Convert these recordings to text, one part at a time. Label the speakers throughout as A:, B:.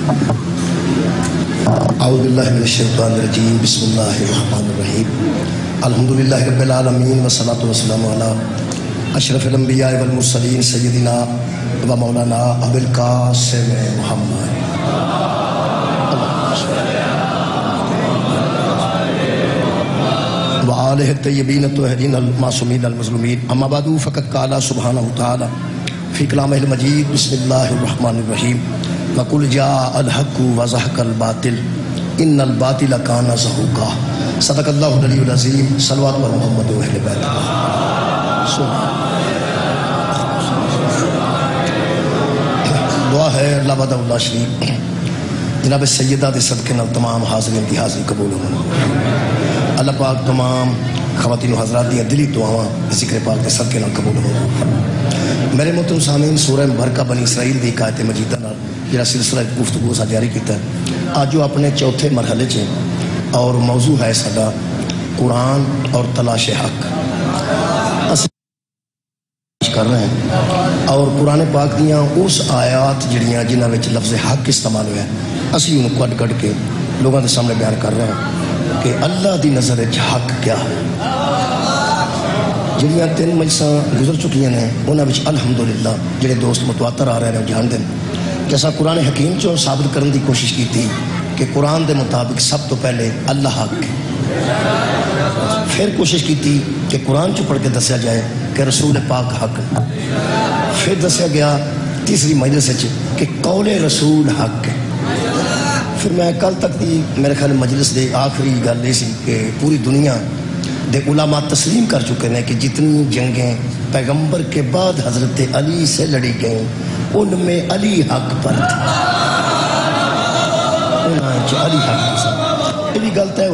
A: اعوذ باللہ من الشیطان الرجیم بسم اللہ الرحمن الرحیم الحمدللہ رب العالمین والصلاة والسلام علی اشرف الانبیاء والمرسلین سیدنا و مولانا ابو القاسم محمد وآلہ الطیبین الطاہرین المعصومین المظلومین اما بعد فقد قال سبحانہ تعالی فی کلامہ المجید بسم اللہ الرحمن الرحیم وقل جاء الحق وزهق الباطل ان الباطل کان زہوقا صدق اللہ العلی العظیم صلوات بر محمد و اہل بیت دعا ہے اللہ وعدہ اللہ شریف جناب سیدہ دے صدقے نال تمام حاضرین کی حاضری قبول ہوں اللہ پاک تمام خواتین و حضرات دی دلی دعاواں ذکر پاک دے صدقے نال قبول ہوں میرے محترم سامعین سورہ مبارکہ بنی اسرائیل دی آیت مجیدہ نال جڑا سلسلہ گفتگو سا جاری کیتا ہے آج جو اپنے چوتھے مرحلے چ اور موضوع ہے ساڈا قرآن اور تلاش حق کر رہے ہیں اور قرآن پاک دیاں اس آیات جڑیاں جنہاں وچ لفظ حق استعمال ہوا ہے اسی انہوں کٹ کٹ کے لوگوں کے سامنے بیان کر رہے ہیں کہ اللہ دی نظر وچ حق کیا ہے جڑیاں 3 مجلساں گزر چکیاں ہیں انہاں وچ الحمدللہ جڑے دوست متواتر آ رہے ہیں جان دیں جیسا قرآن حکیم چوں ثابت کرنے دی کوشش کی تھی کہ قرآن دے مطابق سب تو پہلے اللہ حق پھر کوشش کی تھی کہ قرآن چوں پڑھ کے دسیا جائے کہ رسول پاک حق پھر دسیا گیا تیسری مجلس کہ قول رسول حق پھر میں کل تک دی میرے خیال مجلس دے آخری گل یہ سی کہ پوری دنیا دے علماء تسلیم کر چکے ہیں کہ جتنی جنگیں پیغمبر کے بعد حضرت علی سے لڑی گئیں ان میں علی حق پر تھا علی حق یہ غلط ہے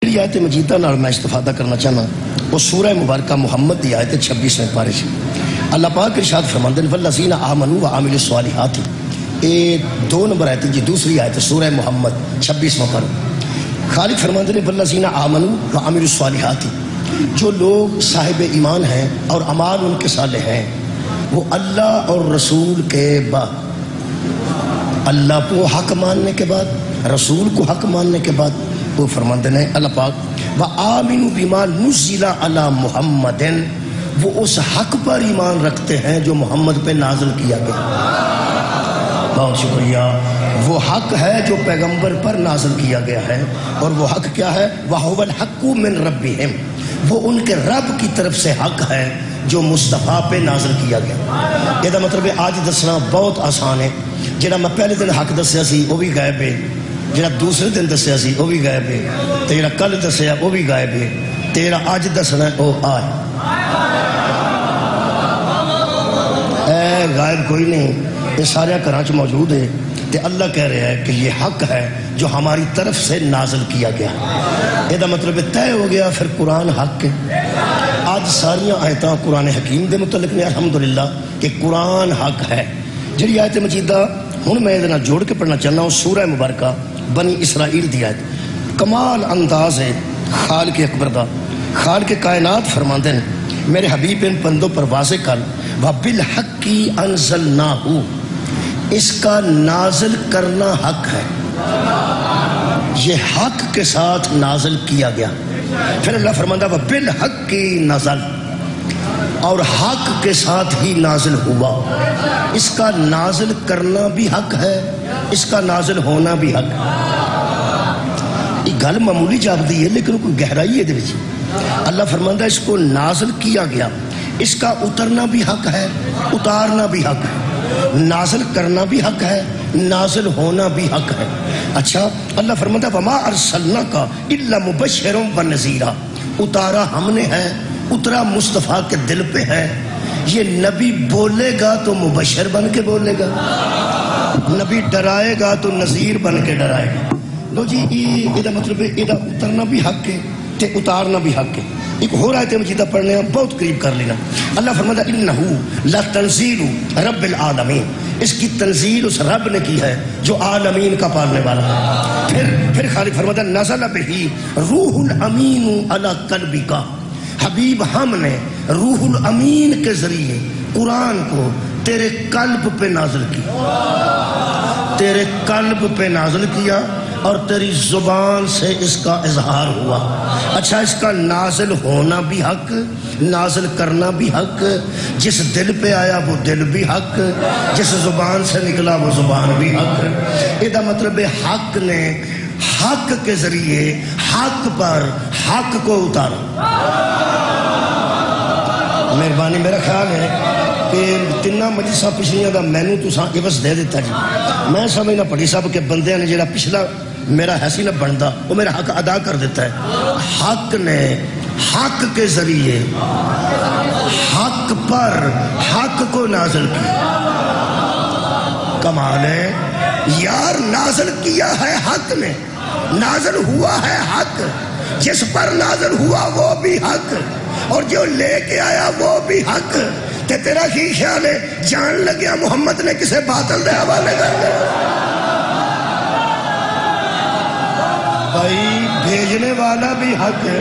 A: یہ آیت مجیدہ نال میں استفادہ کرنا چاہنا وہ سورہ مبارکہ محمد دی آیت 26 میں پارے سے اللہ پاک ارشاد فرماندے ہیں والذین آمنوا وعملوا الصالحات یہ 2 نمبر آیت جی دوسری آیت سورہ محمد 26 میں پڑھ خالق فرماندے ہیں والذین آمنوا وعملوا الصالحات جو لوگ صاحب ایمان ہیں اور اعمال ان کے صالح ہیں وہ اللہ اور رسول کے بعد اللہ کو حق ماننے کے بعد رسول کو حق ماننے کے بعد وہ فرماندے ہیں اللہ پاک وَآمِنُوا بِمَا نُزِّلَ عَلَى مُحَمَّدٍ وہ اس حق پر ایمان رکھتے ہیں جو محمد پہ نازل کیا گیا بہت شکریہ وہ حق ہے جو پیغمبر پر نازل کیا گیا ہے اور وہ حق کیا ہے وَهُوَ الْحَقُّ مِن رَبِّهِمْ وہ ان کے رب کی طرف سے حق ہے جو مصطفیٰ پہ نازل کیا گیا یہ مطلب ہے آج دسنا بہت آسان ہے جڑا میں پہلے دن حق دسیا سی وہ بھی غائب ہے جڑا دوسرے دن دسیا سی وہ بھی غائب ہے تیرا کل دسیا وہ بھی غائب ہے تیرا آج دسنا ہے وہ آئے اے غائب کوئی نہیں یہ سارے کراچ موجود ہے تے اللہ کہہ رہا ہے کہ یہ حق ہے جو ہماری طرف سے نازل کیا گیا یہ مطلب طے ہو گیا پھر قرآن حق ہے آج ساریاں آیتاں قرآن حکیم دے متعلق نے الحمدللہ کہ قرآن حق ہے جڑی آیت مجیدہ ہن میں ادنا جوڑ کے پڑھنا چاہنا ہوں سورہ مبارکہ بنی اسرائیل دی آیت کمال انداز ہے خالق اکبر دا خالق کائنات فرماندے ہیں میرے حبیب ان پندوں پر واضح کر وَبِالْحَقِّ أَنزَلْنَاهُ اس کا نازل کرنا حق ہے یہ حق کے ساتھ نازل کیا گیا پھر اللہ فرماندہ وَبِالْحَقِّ نَزَلْ اور حق کے ساتھ ہی نازل ہوا اس کا نازل کرنا بھی حق ہے اس کا نازل ہونا بھی حق ہے یہ گل معمولی جاپدی ہے لیکن کوئی گہرائی ہے دے وچ اللہ فرماندہ اس کو نازل کیا گیا اس کا اترنا بھی حق ہے اتارنا بھی حق ہے نازل کرنا بھی حق ہے نازل ہونا بھی حق ہے اچھا اللہ فرماتا وما ارسلناک الا مبشرا ونذیرا اتارا ہم نے ہے اترا مصطفیٰ کے دل پہ ہے یہ نبی بولے گا تو مبشر بن کے بولے گا نبی ڈرائے گا تو نذیر بن کے ڈرائے گا لو جی یہ مطلب ہے یہ اترنا بھی حق ہے تے اتارنا بھی حق ہے ایک ہو رہا ہے مجیدہ پڑھنے ہیں بہت قریب کر لینا اللہ فرماتا انہو لتنزیل رب العالمین اس کی تنزیل اس رب نے کی ہے جو عالمین کا پالنے والا ہے پھر خالق فرماتا نزل بہی روح الامین علی قلبک حبیب ہم نے روح الامین کے ذریعے قرآن کو تیرے قلب پہ نازل کی تیرے قلب پہ نازل کیا اور تیری زبان سے اس کا اظہار ہوا. اچھا اس کا نازل ہونا بھی حق، نازل کرنا بھی حق، جس دل پہ آیا وہ دل بھی حق، جس زبان سے نکلا وہ زبان بھی حق. یہ مطلب حق نے حق کے ذریعے حق پر حق کو اتارا. مہربانی میرا خیال ہے کہ تینہ مجلساں پچھلیاں دا مینو تساں عوض دے دیتا جی. میں سمجھنا پڑی صاحب کہ بندے نے جڑا پچھلا میرا حیثی نہ بنتا وہ میرا حق ادا کر دیتا ہے. حق نے حق کے ذریعے حق پر حق کو نازل کیا. کمال ہے یار، نازل کیا ہے حق نے، نازل ہوا ہے حق، جس پر نازل ہوا وہ بھی حق، اور جو لے کے آیا وہ بھی حق. تے تیرا کی خیال ہے جان لگیا محمد نے کسے باطل دے حوالے کر دے؟ بھائی بھیجنے والا بھی حق ہے،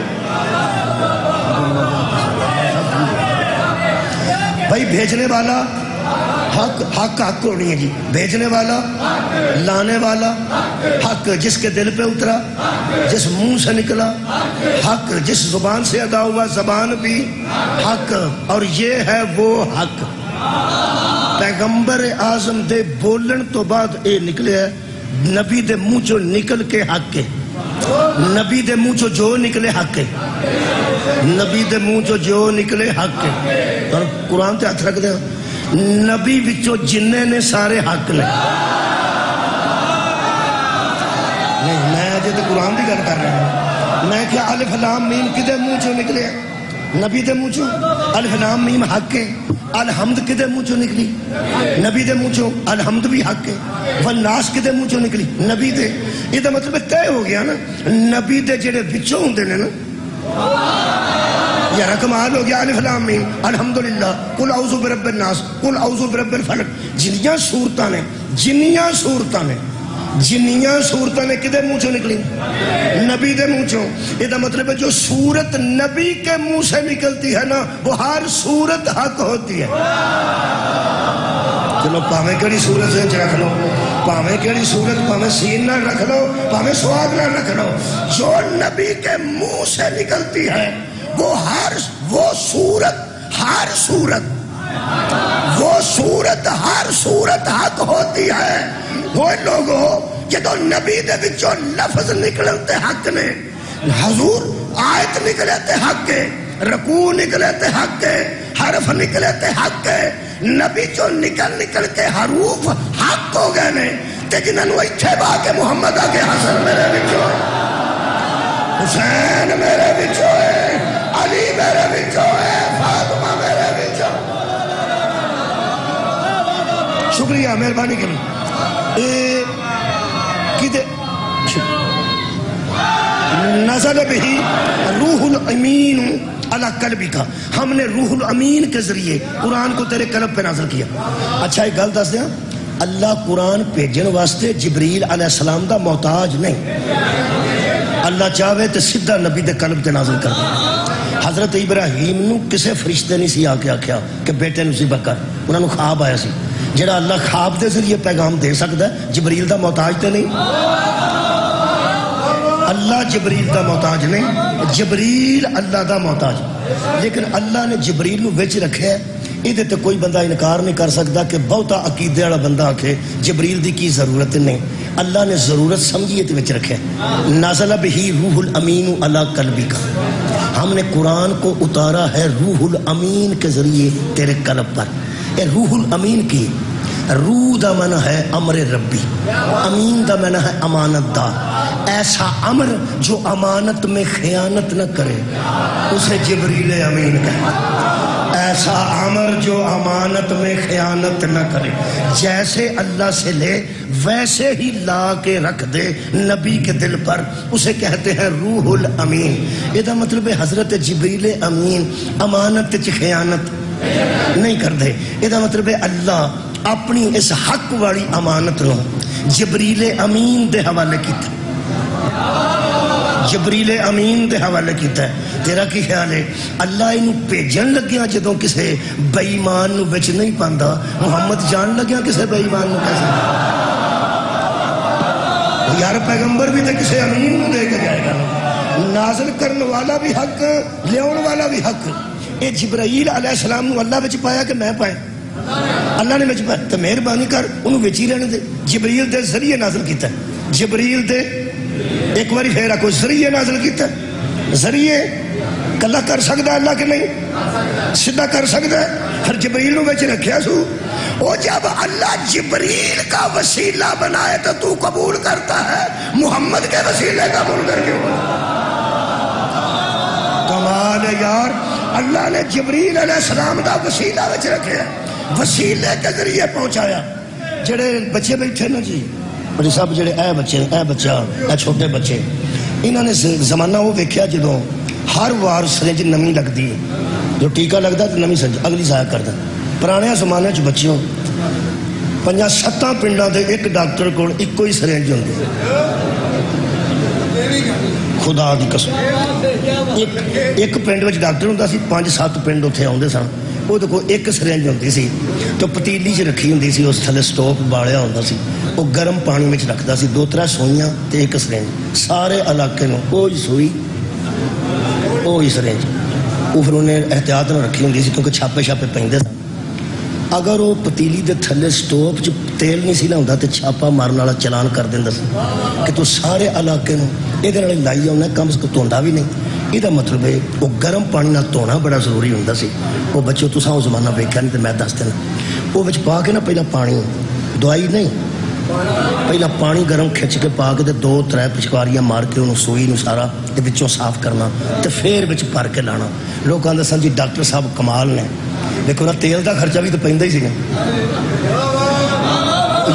A: بھائی بھیجنے والا حق، حق حق ہونی ہے جی. بھیجنے والا، لانے والا حق، جس کے دل پہ اترا، جس منہ سے نکلا حق، جس زبان سے ادا ہوا زبان بھی حق. اور یہ ہے وہ حق. پیغمبر اعظم دے بولن تو بعد اے نکلے ہے نبی دے منہ چو نکل کے حق کے، نبی دے منہ چو جو نکلے حق کے، نبی دے منہ چو جو نکلے حق کے. اور قرآن تے ہاتھ رکھ دیں، نبی وچوں جننے نے سارے حق نے. نہیں میں اجے تے قرآن دی گل کر رہا ہوں. میں کیا الف لام میم کدے منہ چوں نکلے؟ نبی دے منہ چوں. الف لام میم حق ہے. الحمد کدے منہ چوں نکلی؟ نبی دے منہ چوں. الحمد بھی حق ہے. والناس کدے منہ چوں نکلی؟ نبی دے. یہ تو مطلب طے ہو گیا نا نبی دے جڑے وچوں ہوندے نے نا یا رقمال ہو گیا الف لام میم الحمدللہ قل اعوذ برب الناس قل اعوذ برب الفلق. جنیاں صورتاں نے، جنیاں صورتاں نے، جنیاں صورتاں نے کدے منہ چوں نکلی؟ نبی دے منہ چوں. یہ دا مطلب ہے جو صورت نبی کے منہ سے نکلتی ہے نا وہ ہر صورت حق ہوتی ہے. چلو پاویں کیڑی صورت سے رکھ لو، پاویں کیڑی صورت، پاویں سین نہ رکھ لو، پاویں سواد نہ رکھ لو، جو نبی کے منہ سے نکلتی ہے وہ صورت ہر صورت، وہ صورت ہر صورت حق ہوتی ہے. وہ لوگوں جدو نبی دے وچوں لفظ نکلتے حق نے، حضور آیت نکلتے حق کے، رکوع نکلتے حق کے، حرف نکلتے حق کے، نبی جو نکل کے حروف حق ہو گئے نے. تے جنہوں ایتھے با کے محمد آگے حسن میرے وچوں ہے، حسین میرے وچوں ہے، علی میرے وچوں ہے، فاطمہ میرے وچوں. شکریہ مہربانی کریں. نزل بہی روح الامین علی قلبک، ہم نے روح الامین کے ذریعے قرآن کو تیرے قلب پہ نازل کیا. اچھا ایک گل دس دیں، اللہ قرآن بھیجن واسطے جبریل علیہ السلام دا محتاج نہیں. اللہ چاہے تو سیدھا نبی دے قلب تے نازل کر دے. حضرت ابراہیم نو کسے فرشتے نہیں سی آ کے آکھیا کہ بیٹے نو ذبح کر، انہوں نے خواب آیا سی. جڑا اللہ خواب دے ذریعے پیغام دے سکتا ہے جبریل دا محتاج تے نہیں. اللہ جبریل دا محتاج نہیں، جبریل اللہ دا محتاج. لیکن اللہ نے جبریل نو وچ رکھے ہے. یہ تے کوئی بندہ انکار نہیں کر سکتا کہ بہتا عقیدے والا بندہ آکھے جبریل دی کی ضرورت نہیں. اللہ نے ضرورت سمجھیے تے وچ رکھے. نازل بہی روح الامین علی قلبک، ہم نے قرآن کو اتارا ہے روح الامین کے ذریعے تیرے قلب پر. اے روح الامین کی روح دا معنی ہے امر ربی، امین دا معنی ہے امانت دار. ایسا امر جو امانت میں خیانت نہ کرے اسے جبریل امین کہتے. ایسا امر جو امانت میں خیانت نہ کرے، جیسے اللہ سے لے ویسے ہی لا کے رکھ دے نبی کے دل پر، اسے کہتے ہیں روح الامین. یہ دا مطلب ہے حضرت جبریل امین امانت چ خیانت نہیں کر دے. یہ دا مطلب ہے اللہ اپنی اس حق والی امانت نو جبریل امین دے حوالے کیتا، جبریل امین دے حوالے کیتا ہے. تیرا کی خیال ہے اللہ انہوں بھیجن لگیا جدوں کسے بے ایمان نو وچ نہیں پاندا، محمد جان لگیا کسے بے ایمان نو کیسے؟ یار پیغمبر بھی تو کسی امین کو دے کے جائے گا، نازل کرن والا بھی حق، لیاؤن والا بھی حق۔ اے جبرائیل علیہ السلام نو اللہ وچ پایا کہ میں پایا؟ اللہ نے وچ پایا، تو مہربانی کر انہوں وچ ہی رہنے دے۔ جبرائیل دے ذریعے نازل کیتا ہے، جبرائیل دے ایک باری پھر کوئی ذریعے نازل کیتا ہے، ذریعے کلا کر سکتا ہے اللہ کہ نہیں؟ سیدھا کر سکتا ہے؟ پھر جبرائیل نو وچ رکھیا سو، وہ جب اللہ جبرائیل کا وسیلہ بنائے تو قبول کرتا ہے، محمد کے وسیلے کا منکر کیوں؟ کمال ہے یار، اللہ نے جبرائیل علیہ السلام دا وسیلہ وچ رکھے، وسیلے کے ذریعے پہنچایا۔ جڑے بچے بیٹھے نا جی، بڑے سب جڑے اے بچے، اے بچہ، اے چھوٹے بچے، انہوں نے زمانہ وہ ویکھیا جدوں ہر وار سرنج نمی لگتی ہے، جو ٹیکہ لگتا تو نمی سرنج اگلی ضائع کرتا۔ پرانے زمانے چ بچیوں 5-7 پنڈاں دے ایک ڈاکٹر کول ایکو ہی سرنج ہوندی، خدا دی قسم ایک پنڈ وچ ڈاکٹر ہوندا سی، 5-7 پنڈ اتنے آتے سن، وہ تو کوئی ایک سرنج ہوندی سی، تو پتیلی چ رکھی ہوندی سی، اس تھلے سٹوپ بالیا ہوندا سی، وہ گرم پانی وچ رکھدا سی، 2-3 سوئیاں تے ایک سرنج، سارے علاقے نوں وہی سوئی وہی سرنج، وہ پھر انہیں احتیاط نہ رکھی ہوندی سی کیونکہ چھاپے چھاپے پیندے سن۔ اگر وہ پتیلی دے تھلے سٹوپ چ تیل نہیں سی لاؤندا تے چھاپا مارن والا چلان کر دیندا سی کہ تو سارے علاقے نوں یہ لائی آنا، کم سے کم دھوندا بھی نہیں۔ یہ مطلب ہے وہ گرم پانی نہ دھونا بڑا ضروری ہوتا سی۔ وہ بچوں تو وہ زمانہ ویکھیا نہیں تو میں دس دینا، وہ پا کے نا پہلا پانی، دوائی نہیں، پہلا پانی گرم کھچ کے پا کے 2-3 پچکاریاں مار کے انہوں سوئی نو سارا بچوں صاف کرنا تو پھر بچ بھر کے لانا۔ لوگ آدھے سن جی ڈاکٹر صاحب کمال نے، دیکھو نا تیل دا خرچہ بھی تو پیندا ہی سی نا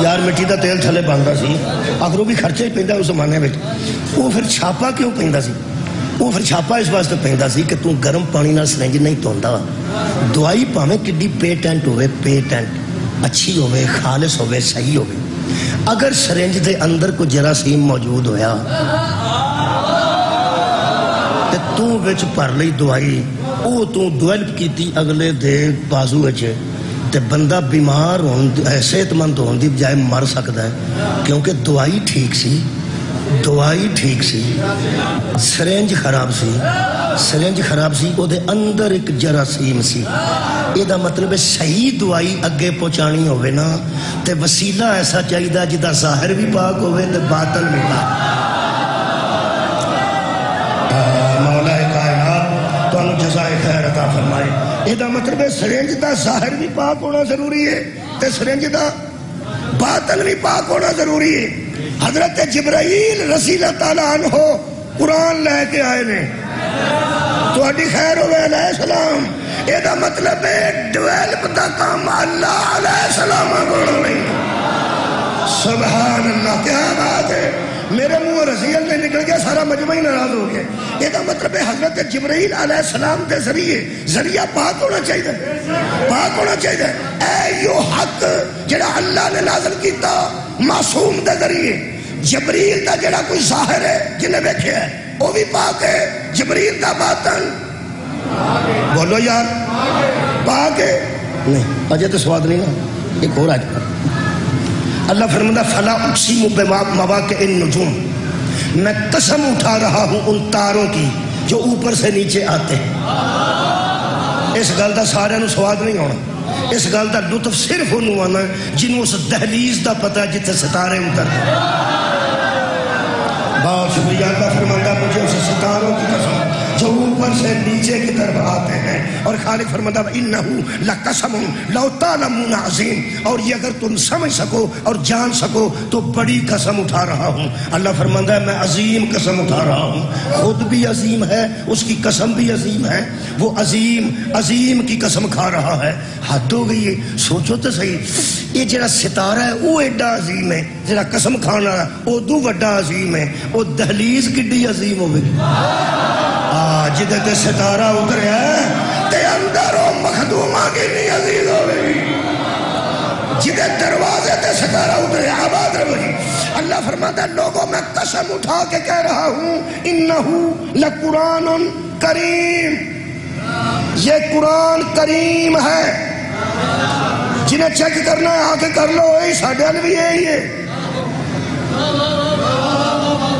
A: یار، مٹی دا تیل تھلے بنتا سی، آخر وہ بھی خرچہ ہی پیندا اس زمانے میں۔ وہ پھر چھاپا کیوں پیندا سی؟ وہ پھر چھاپا اس واسطے پیندا سی کہ تو گرم پانی نال سرنج نہیں دھوندا، دوائی پاویں کڈی پیٹنٹ ہوئے، پیٹنٹ اچھی ہوئے، خالص ہوئے، صحیح ہوئے، اگر سرنج دے اندر کوئی جراثیم موجود ہویا تے تو وچ بھر لئی دوائی، وہ تو ڈویلپ کیتی اگلے دے بازو وچ، تے بندہ بیمار صحت مند ہون دی بجائے مر سکتا ہے، کیونکہ دوائی ٹھیک سی، دوائی ٹھیک سی، سرنج خراب سی، سرنج خراب سی، وہ دے اندر ایک جراثیم سی۔ یہ مطلب ہے صحیح دوائی اگے پہنچانی ہوئے نا تے وسیلہ ایسا چاہیے جدا ظاہر بھی پاک ہوئے تے باطن بھی پاک۔ مولا کائنات تو انہوں جزائے خیر عطا فرمائے۔ یہ مطلب ہے سرنج دا ظاہر بھی پاک ہونا ضروری ہے تے سرنج دا باطن بھی پاک ہونا ضروری ہے۔ حضرت جبرائیل رضی اللہ تعالیٰ عنہ قرآن لے کے آئے نے، تو اڈی خیر ہوئے علیہ السلام، یہ مطلب ہے ڈویلپ دا کام اللہ علیہ السلام کو نہیں۔ سبحان اللہ، کیا بات ہے، میرے منہ رضی اللہ نکل گیا، سارا مجمع ہی ناراض ہو گیا۔ یہ مطلب ہے حضرت جبرائیل علیہ السلام کے ذریعہ پاک ہونا چاہیے، پاک ہونا چاہیے۔ اے یو حق جڑا اللہ نے نازل کیتا معصوم دے ذریعے، جبرائیل دا جڑا کوئی ظاہر ہے جنہیں دیکھے ہے وہ بھی پاک ہے، جبرائیل دا باطن بولو یار پاک ہے نہیں؟ اجے تو سواد نہیں نا، ایک اور آج اللہ فرماتا فلا اقسم بمواقع النجوم، میں قسم اٹھا رہا ہوں ان تاروں کی جو اوپر سے نیچے آتے ہیں۔ اس گل دا سارے نو سواد نہیں ہونا، اس گل دا لطف صرف انہوں آنا جنہوں اس دہلیز دا پتہ جتے ستارے اترتے ہیں۔ بہت شکریہ، اللہ فرماتا مجھے اس ستاروں کی قسم جو اوپر سے نیچے کی طرف آتے ہیں، اور خالق فرماتا انہو لقسم لو تعلمون عظیم، اور یہ اگر تم سمجھ سکو اور جان سکو تو بڑی قسم اٹھا رہا ہوں۔ اللہ فرماتا ہے میں عظیم قسم اٹھا رہا ہوں، خود بھی عظیم ہے، اس کی قسم بھی عظیم ہے، وہ عظیم عظیم کی قسم کھا رہا ہے۔ حد ہو گئی ہے، سوچو تو صحیح، یہ جڑا ستارہ ہے وہ ایڈا عظیم ہے، جڑا قسم کھانا ہے وہ دو وڈا عظیم ہے، وہ دہلیز کڈی عظیم ہوگی جدے تے ستارہ اتریا ہے تے اندر وہ مخدومہ کی نہیں عزیز ہوگی، جدے دروازے تے ستارہ اتریا آباد رہی۔ اللہ فرماتا ہے لوگوں میں قسم اٹھا کے کہہ رہا ہوں انہو لقرآن کریم، یہ قرآن کریم ہے، جنہیں چیک کرنا ہے آ کے کر لو، ساڈے بھی یہی ہے۔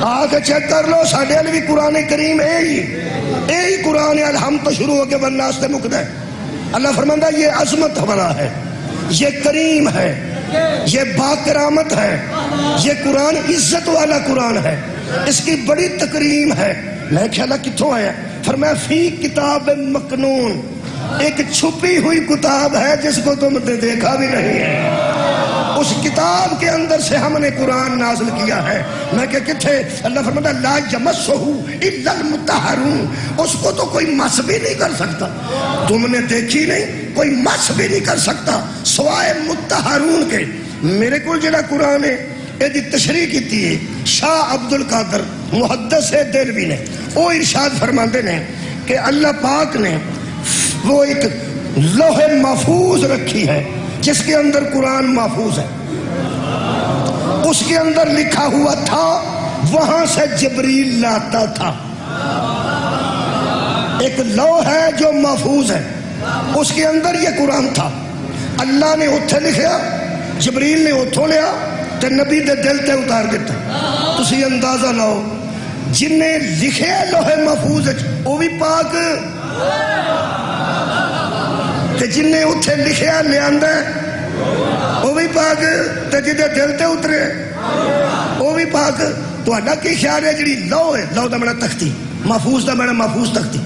A: آ کے چیک کر لو ساڈے ال بھی قرآن کریم یہی قرآن ہے ہم تو شروع ہو کے والناس سے مکتا ہے. اللہ فرماندہ یہ عظمت والا ہے، یہ کریم ہے، یہ باکرامت ہے، یہ قرآن عزت والا قرآن ہے، اس کی بڑی تکریم ہے. میں خیال کتوں آیا؟ فرمایا فی کتاب مکنون، ایک چھپی ہوئی کتاب ہے جس کو تم نے دیکھا بھی نہیں ہے. اس کتاب کے اندر سے ہم نے قرآن نازل کیا ہے. میں کہ کتھے؟ اللہ فرماتا لا یمسہ الا المطہرون، اس کو تو کوئی مس بھی نہیں کر سکتا. تم نے دیکھی نہیں، کوئی مس بھی نہیں کر سکتا سوائے مطہرون کے. میرے کو جڑا قرآن ہے یہ تشریح کی ہے شاہ عبد القادر محدث دہلوی نے. وہ ارشاد فرماتے ہیں کہ اللہ پاک نے وہ ایک لوح محفوظ رکھی ہے جس کے اندر قرآن محفوظ ہے. اس کے اندر لکھا ہوا تھا، وہاں سے جبریل لاتا تھا. ایک لوح ہے جو محفوظ ہے، اس کے اندر یہ قرآن تھا. اللہ نے اتھے لکھیا، جبریل نے اتھوں لیا تے نبی دے دل تے اتار دیتا. تسی اندازہ لاؤ جن نے لکھے لوح محفوظ وہ بھی پاک، تے جن نے اتھے لکھیا لیاندہ وہ بھی پاک، تے جدے دل تے اترے وہ بھی پاک. تو اڈا کی خیال ہے جڑی لو ہے، لو دا بڑا تختی، محفوظ دا بڑا محفوظ تختی.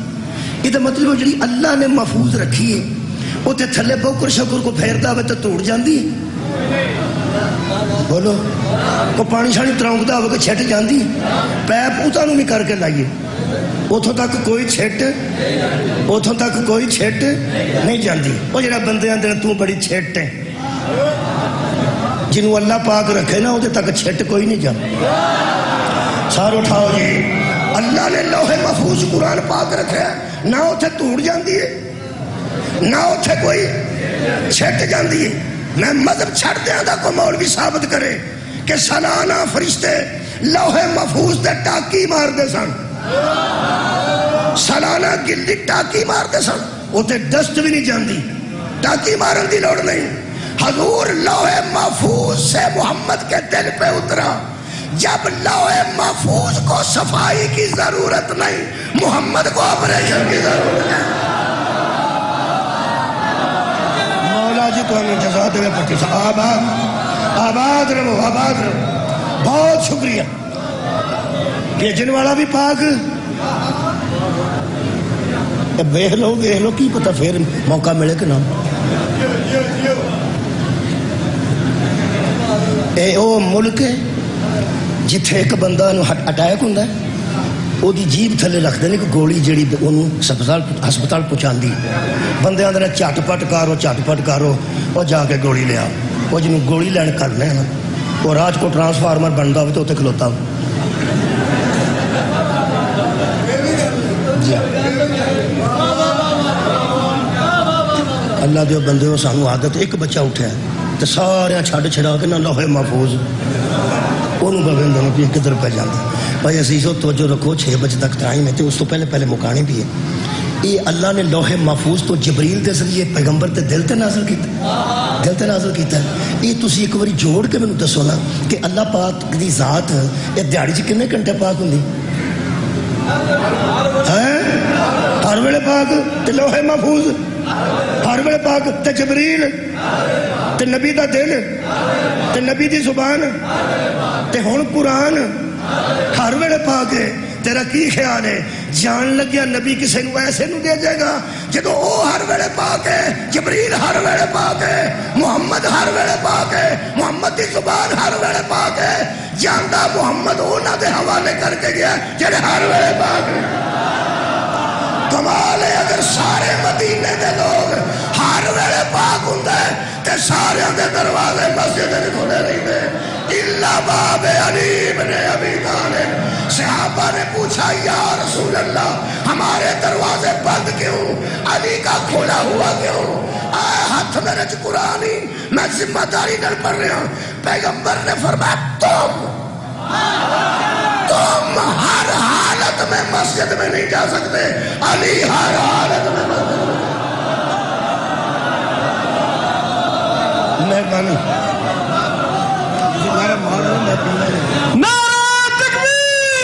A: یہ مطلب جڑی اللہ نے محفوظ رکھی ہے وہ تے تھلے بوکر شکر کو پھیردا ہوئے تو توڑ جاندی. بولو کو پانی شانی ترونکدا ہوئے کہ چھٹ جاندی. پیپ اتانوں بھی کر کے لائیے، اتھوں تک کوئی چھٹ، اتھوں تک کوئی چھٹ نہیں جاندی. وہ جڑا بندے آندے تو بڑی چھٹ ہے، جنہوں اللہ پاک رکھے نا وہ تک چھٹ کوئی نہیں جاتا. سار اٹھاؤ جی. اللہ نے لوح محفوظ قرآن پاک رکھا ہے، نہ اتھے توڑ جاندی ہے نہ اتھے کوئی چھٹ جاندی ہے. میں مذہب چھڑ دیا دا کو مولوی ثابت کرے کہ سالانہ فرشتے لوح محفوظ دے ٹاکی مار دے سن، سالانہ گلی ٹاکی مار دے سن. اتھے ڈسٹ بھی نہیں جاندی، ٹاکی مارن دی لوڑ نہیں. حضور لوح محفوظ سے محمد کے دل پہ اترا. جب لوح محفوظ کو صفائی کی ضرورت نہیں، محمد کو آپریشن کی ضرورت ہے. مولا جی تو ہمیں جزا دے پٹی صاحب آباد آباد رہو، آباد رہو. بہت شکریہ. بھیجن والا بھی پاک. بیہ لو کی پتہ پھر موقع ملے کہ نہ. اے او ملک ہے جتھے ایک بندہ اٹیک ہوندا ہے، وہ دی جیب تھلے رکھ دے کہ گولی جیڑی انہوں ہسپتال پہنچاندی. بندے آندے چٹ پٹ کرو وہ جا کے گولی لیا. وہ جنوں گولی لین کرنا ہے نا وہ راج کو ٹرانسفارمر بنتا ہو تو اتنے کھلوتا ہو. اللہ دے بندے ہو سانو عادت ایک بچہ اٹھا ہے تو سارے چھڈ چھڑا کے نہ لوح محفوظ انہوں بغیر بھی کدھر پہ جانا. بھائی عزیزو توجہ رکھو، 6 بجے تک ٹائم ہے تو اس تو پہلے مکانے بھی ہے. یہ اللہ نے لوح محفوظ تو جبریل کے ذریعے پیغمبر تے دل تے نازل کیتا ہے. یہ تسی ایک باری جوڑ کے مینوں دسو نا کہ اللہ پاک دی ذات یہ دیہڑی چ کنے گھنٹے پاک ہوندی ہے؟ ہر ویلے پاک. تے لوح محفوظ ہر ویلے پاک. تے جبریل تے نبی دا دل تے نبی دی زبان تے ہن قرآن ہر ویلے پاک ہے. تیرا کی خیال ہے جان لگیا نبی کسے نو ایسے نو دے جائے گا جدو او ہر ویلے پاک ہے، جبریل ہر ویلے پاک ہے، محمد ہر ویلے پاک ہے، محمد دی زبان ہر ویلے پاک ہے. جاندا محمد انہاں دے حوالے کر کے گیا جڑے ہر ویلے پاک ہے. کمال ہے اگر سارے مدینے دے لوگ ہر ویلے پاک ہوندے تے سارے دے دروازے مسجد دے کھلے رہندے الا باب علی بن ابی طالب. صحابہ نے پوچھا یا رسول اللہ ہمارے دروازے بند کیوں، علی کا کھولا ہوا کیوں؟ ہاتھ میرے قرآن ہی میں ذمہ داری نہ پڑھ رہا ہوں. پیغمبر نے فرمایا تم ہر حالت میں مسجد میں نہیں جا سکتے، علی ہر حالت میں مسجد میں. مہربانی نعرہ تکبیر.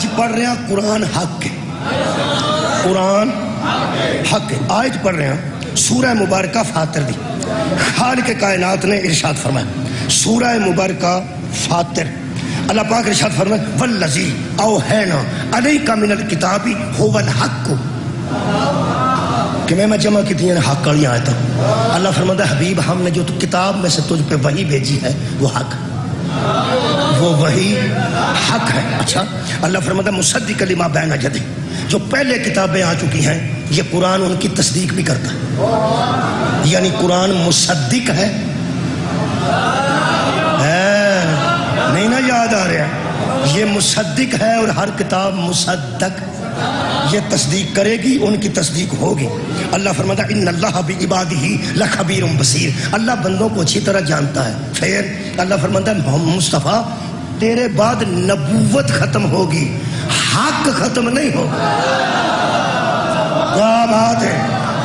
A: آج پڑھ رہے ہیں قرآن حق ہے، قرآن حق ہے۔ آج پڑھ رہے ہیں سورہ مبارکہ فاتر دی۔ خالق کائنات نے ارشاد فرمایا، سورہ مبارکہ فاتر، اللہ پاک ارشاد فرمایا والذی اوحینا علیک من الکتاب ھو الحق، کہ میں جمع کی ہیں حق والی آیتاں۔ اللہ فرماتا ہے حبیب ہم نے جو کتاب میں سے تجھ پہ وحی بھیجی ہے وہ حق، وہ وحی حق ہے۔ اچھا اللہ فرماتا ہے مصدق لما بین یدی، جو پہلے کتابیں آ چکی ہیں یہ قرآن ان کی تصدیق بھی کرتا ہے، یعنی قرآن مصدق ہے۔ نہیں نا یاد آ رہا، یہ مصدق ہے اور ہر کتاب مصدق یہ تصدیق کرے گی، ان کی تصدیق ہوگی۔ اللہ فرماتا ہے ان اللہ بعبادہ لخبیر بصیر، اللہ بندوں کو اچھی طرح جانتا ہے۔ پھر اللہ فرماتا ہے محمد مصطفیٰ تیرے بعد نبوت ختم ہوگی، حق ختم نہیں ہوگا۔ کیا بات ہے،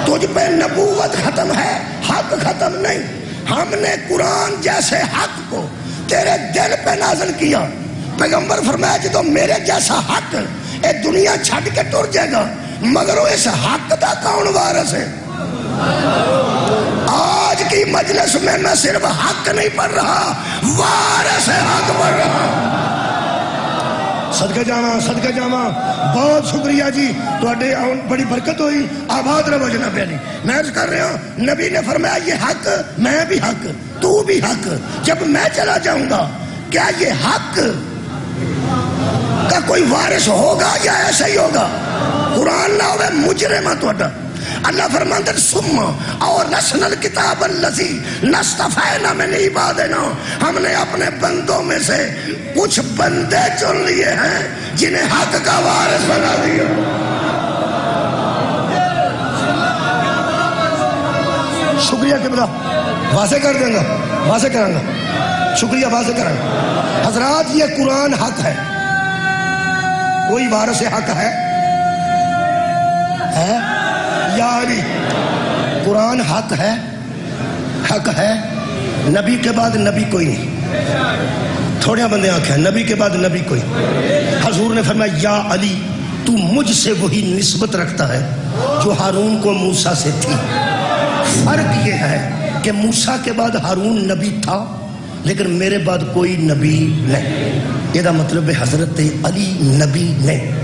A: تجھ پہ نبوت ختم ہے، حق ختم نہیں۔ ہم نے قرآن جیسے حق کو تیرے دل پہ نازل کیا، پیغمبر فرمایا جدو میرے جیسا حق اے دنیا چھڈ کے ٹر جائے گا، مگر وہ اس حق دا کون وارث ہے؟ آج کی مجلس میں میں صرف حق نہیں پڑھ رہا، وارث حق پڑھ رہا۔ صدقہ جاواں، صدقہ جاواں، بہت شکریہ جی، تواڈے بڑی برکت ہوئی، آباد رہو جناب علی۔ میں عرض کر رہا ہوں نبی نے فرمایا یہ حق، میں بھی حق، تو بھی حق، جب میں چلا جاؤں گا کیا یہ حق کا کوئی وارث ہوگا یا ایسا ہی ہوگا؟ قرآن نہ ہوئے مجرم توڑا۔ اللہ فرماتا ہے ثم اورثنا الکتاب الذی نصطفینا من عبادنا، ہم نے اپنے بندوں میں سے کچھ بندے چن لیے ہیں جنہیں حق کا وارث بنا دیا۔ شکریہ قبلہ، واضح کر دیں گا، واضح کروں گا، شکریہ واضح کروں گا۔ حضرات یہ قرآن حق ہے، کوئی وارث حق ہے یا نہیں؟ قرآن حق ہے، حق ہے، نبی کے بعد نبی کوئی نہیں۔ تھوڑے بندے آنکھیں نبی کے بعد نبی کوئی۔ حضور نے فرمایا یا علی تو مجھ سے وہی نسبت رکھتا ہے جو ہارون کو موسیٰ سے تھی۔ فرق یہ ہے کہ موسیٰ کے بعد ہارون نبی تھا لیکن میرے بعد کوئی نبی نہیں۔ یہ مطلب حضرت علی نبی نہیں،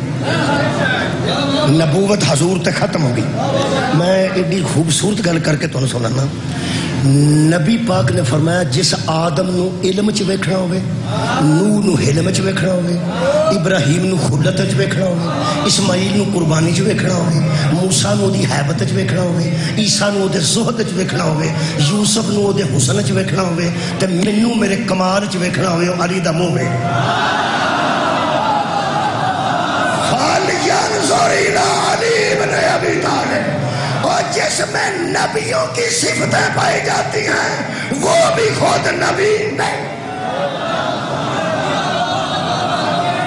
A: نبوت حضور تے ختم ہو گئی۔ میں ایڈی خوبصورت گل کر کے تمہیں سنانا، نبی پاک نے فرمایا جس آدم نو علم چ ویکھنا ہوئے، نوح نو حلم چ ویکھنا ہوئے، ابراہیم نو خلت چ ویکھنا ہوئے، اسماعیل نو قربانی چ ویکھنا ہوئے، موسیٰ نو دی حیبت چ ویکھنا ہوئے، عیسیٰ نو دے زہد چ ویکھنا ہوئے، یوسف نو دے حسن چ ویکھنا ہوئے، تے مینوں میرے کمال چ ویکھنا ہوئے، علی دا منہ ہے۔ فَلْيَنْظُرْ إِلَىٰ عَلِي بْنِ أَبِي طَالِبٍ، اور جس میں نبیوں کی صفتیں پائی جاتی ہیں وہ بھی خود نبی نہیں۔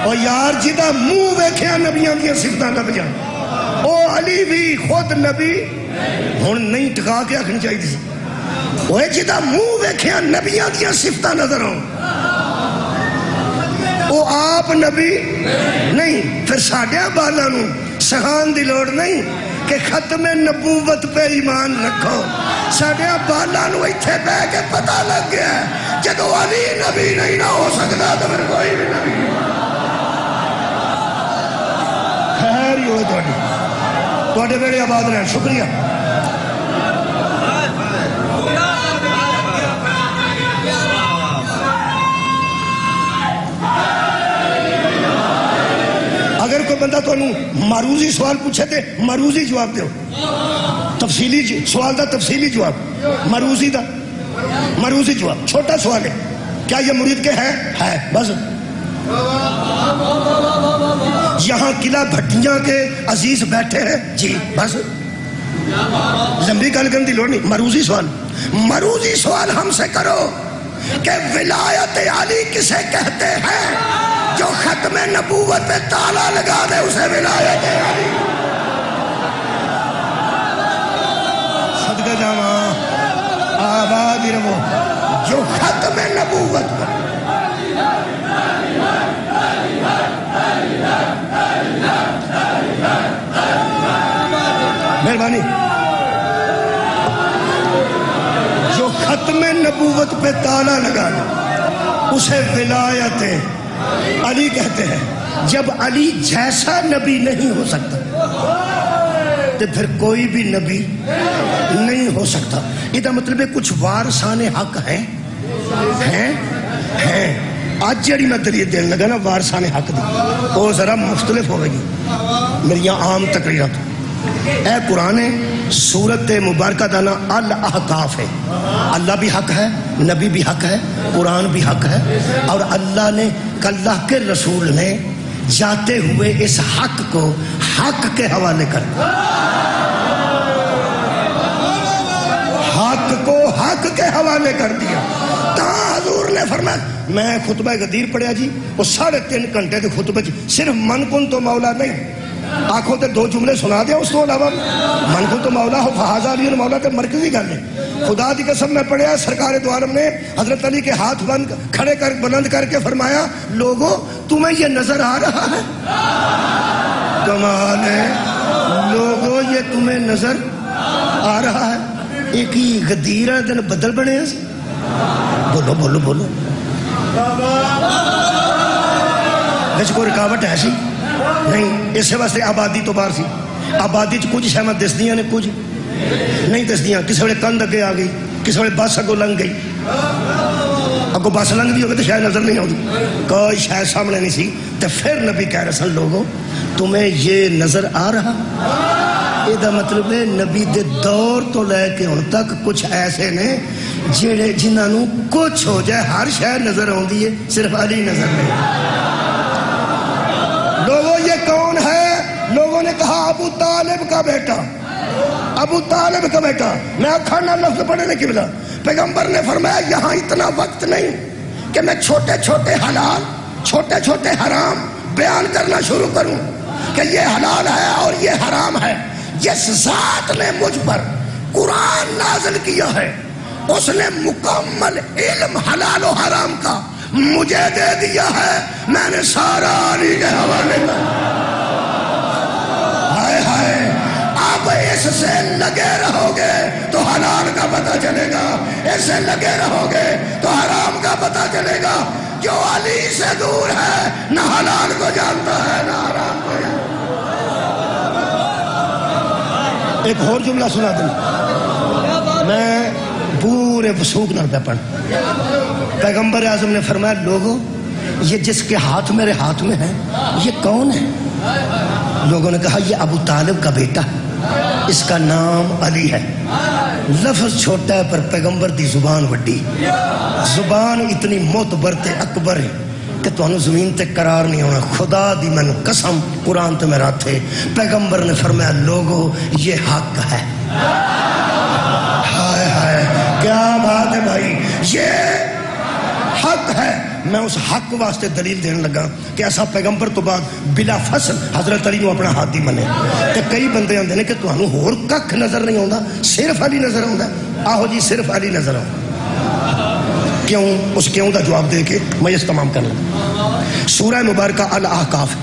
A: اور یار جدہ منہ ویکھیا نبیوں کی صفتیں نبیاں، او علی بھی خود نبی ہن نہیں، ٹکا کے آکھنی چاہیے تھی۔ وہ جدہ منہ ویکھیا نبیوں کی صفتیں نظر ہوں، وہ آپ نبی نہیں۔ پھر ساڈیاں بالاں نوں سکھان دی لوڑ نہیں کہ ختم نبوت پہ ایمان رکھو، ساڈیاں بالاں نوں ایتھے بہ کے پتہ لگ گیا ہے جدو علی نبی نہیں نہ ہو سکتا تو پھر کوئی بھی نبی۔ خیر ہی ہوئے تواڈے بیڑے آباد رہن، شکریہ۔ اگر کوئی بندہ تو معروضی سوال پوچھے تھے معروضی جواب دیو، تفصیلی سوال دا تفصیلی جواب، معروضی دا معروضی جواب۔ چھوٹا سوال ہے کیا یہ مرید کے ہے بس۔ یہاں قلعہ بھٹیاں کے عزیز بیٹھے ہیں جی بس، لمبی گل کرنے کی لوڑ نہیں۔ معروضی سوال، معروضی سوال ہم سے کرو کہ ولایت علی کسے کہتے ہیں؟ جو ختم نبوت پہ تالا لگا دے اسے ولایت علی۔ صدقہ جاواں، آباد رہو، جو ختم نبوت پر مہربانی. جو ختم نبوت پہ تالا لگانا اسے ولایت علی کہتے ہیں. جب علی جیسا نبی نہیں ہو سکتا تو پھر کوئی بھی نبی نہیں ہو سکتا. یہ مطلب ہے کچھ وارثان حق ہیں. آج جڑی میں دلیل دین لگا نا وارثان حق دی وہ ذرا مختلف ہوئے گی میری عام تقریرات. اے قرآن سورت مبارکہ دانا الاحقاف ہے. اللہ بھی حق ہے، نبی بھی حق ہے، قرآن بھی حق ہے. اور اللہ کے رسول نے جاتے ہوئے اس حق کو حق کے حوالے کر دیا. حق کو حق کے حوالے کر دیا. حضور نے فرمایا میں خطبہ غدیر پڑھیا جی وہ 3.5 گھنٹے کے خطبے صرف من کن تو مولا نہیں آنکھوں تے 2 جملے سنا دیا. اس تو علاوہ من کن تو مولا ہو فہذا علی مولا تے مرکزی گل ہے. خدا دی قسم میں پڑھیا سرکار دو عالم نے حضرت علی کے ہاتھ بلند کر کے فرمایا لوگوں تمہیں یہ نظر آ رہا ہے؟ کمال ہے. لوگوں یہ تمہیں نظر آ رہا ہے؟ ایک ہی غدیر دن بدل بنے ہیں. بولو بولو بولو. بچ کوئی رکاوٹ ہے سی نہیں. اس واسطے آبادی تو باہر سی. آبادی کچھ شہمت دسدیاں نے کچھ نہیں دسدیاں. کسی ویلے کندھ اگے آ گئی، کسی ویلے بس اگوں لنگ گئی. اگوں بس لنگ دی ہوگی تو شاید نظر نہیں آتی، کوئی شاید سامنے نہیں سی. تو پھر نبی کہہ رہے سن لوگوں تمہیں یہ نظر آ رہا؟ یہ مطلب ہے نبی دے دور تو لے کے ہن تک کچھ ایسے نے جڑے جنہوں کچھ ہو جائے ہر شے نظر آتی ہے، صرف علی نظر نہیں. لوگوں یہ کون ہے؟ لوگوں نے کہا ابو طالب کا بیٹا. ابو طالب کا بیٹا. میں کھانا لفظ پڑھنے کی بلا پیغمبر نے فرمایا یہاں اتنا وقت نہیں کہ میں چھوٹے چھوٹے حلال چھوٹے چھوٹے حرام بیان کرنا شروع کروں کہ یہ حلال ہے اور یہ حرام ہے. جس ذات نے مجھ پر قرآن نازل کیا ہے اس نے مکمل علم حلال و حرام کا مجھے دے دیا ہے. میں نے سارا علی کے حوالے کر. ہائے ہائے اب اس سے لگے رہو گے تو حلال کا پتہ چلے گا، اس سے لگے رہو گے تو حرام کا پتہ چلے گا. جو علی سے دور ہے نہ حلال کو جانتا ہے نہ حرام کو جانتا. ایک اور جملہ سنا دوں میں پورے وسوق نال پہ پڑھ. پیغمبر اعظم نے فرمایا لوگوں یہ جس کے ہاتھ میرے ہاتھ میں ہے یہ کون ہے؟ لوگوں نے کہا یہ ابو طالب کا بیٹا، اس کا نام علی ہے. لفظ چھوٹا ہے پر پیغمبر دی زبان وڈی. زبان اتنی معتبر تے اکبر ہے کہ تانوں زمین تے قرار نہیں ہونا. خدا دی من قسم قرآن تے میرا تھے. پیغمبر نے فرمایا لوگوں یہ حق ہے. ہائے ہائے کیا بات ہے بھائی، یہ حق ہے. میں اس حق واسطے دلیل دین لگا کہ ایسا پیغمبر تو بعد بلا فصل حضرت علی نو اپنا ہاتھی بنے. تے کئی بندے آندے نے کہ تانوں ہور ککھ نظر نہیں آوندا صرف علی نظر آوندا. آہو جی صرف علی نظر آوندا. کیوں؟ اس کیوں دا جواب دے کے میں اس تمام کر لوں. سورہ مبارکہ الاحقاف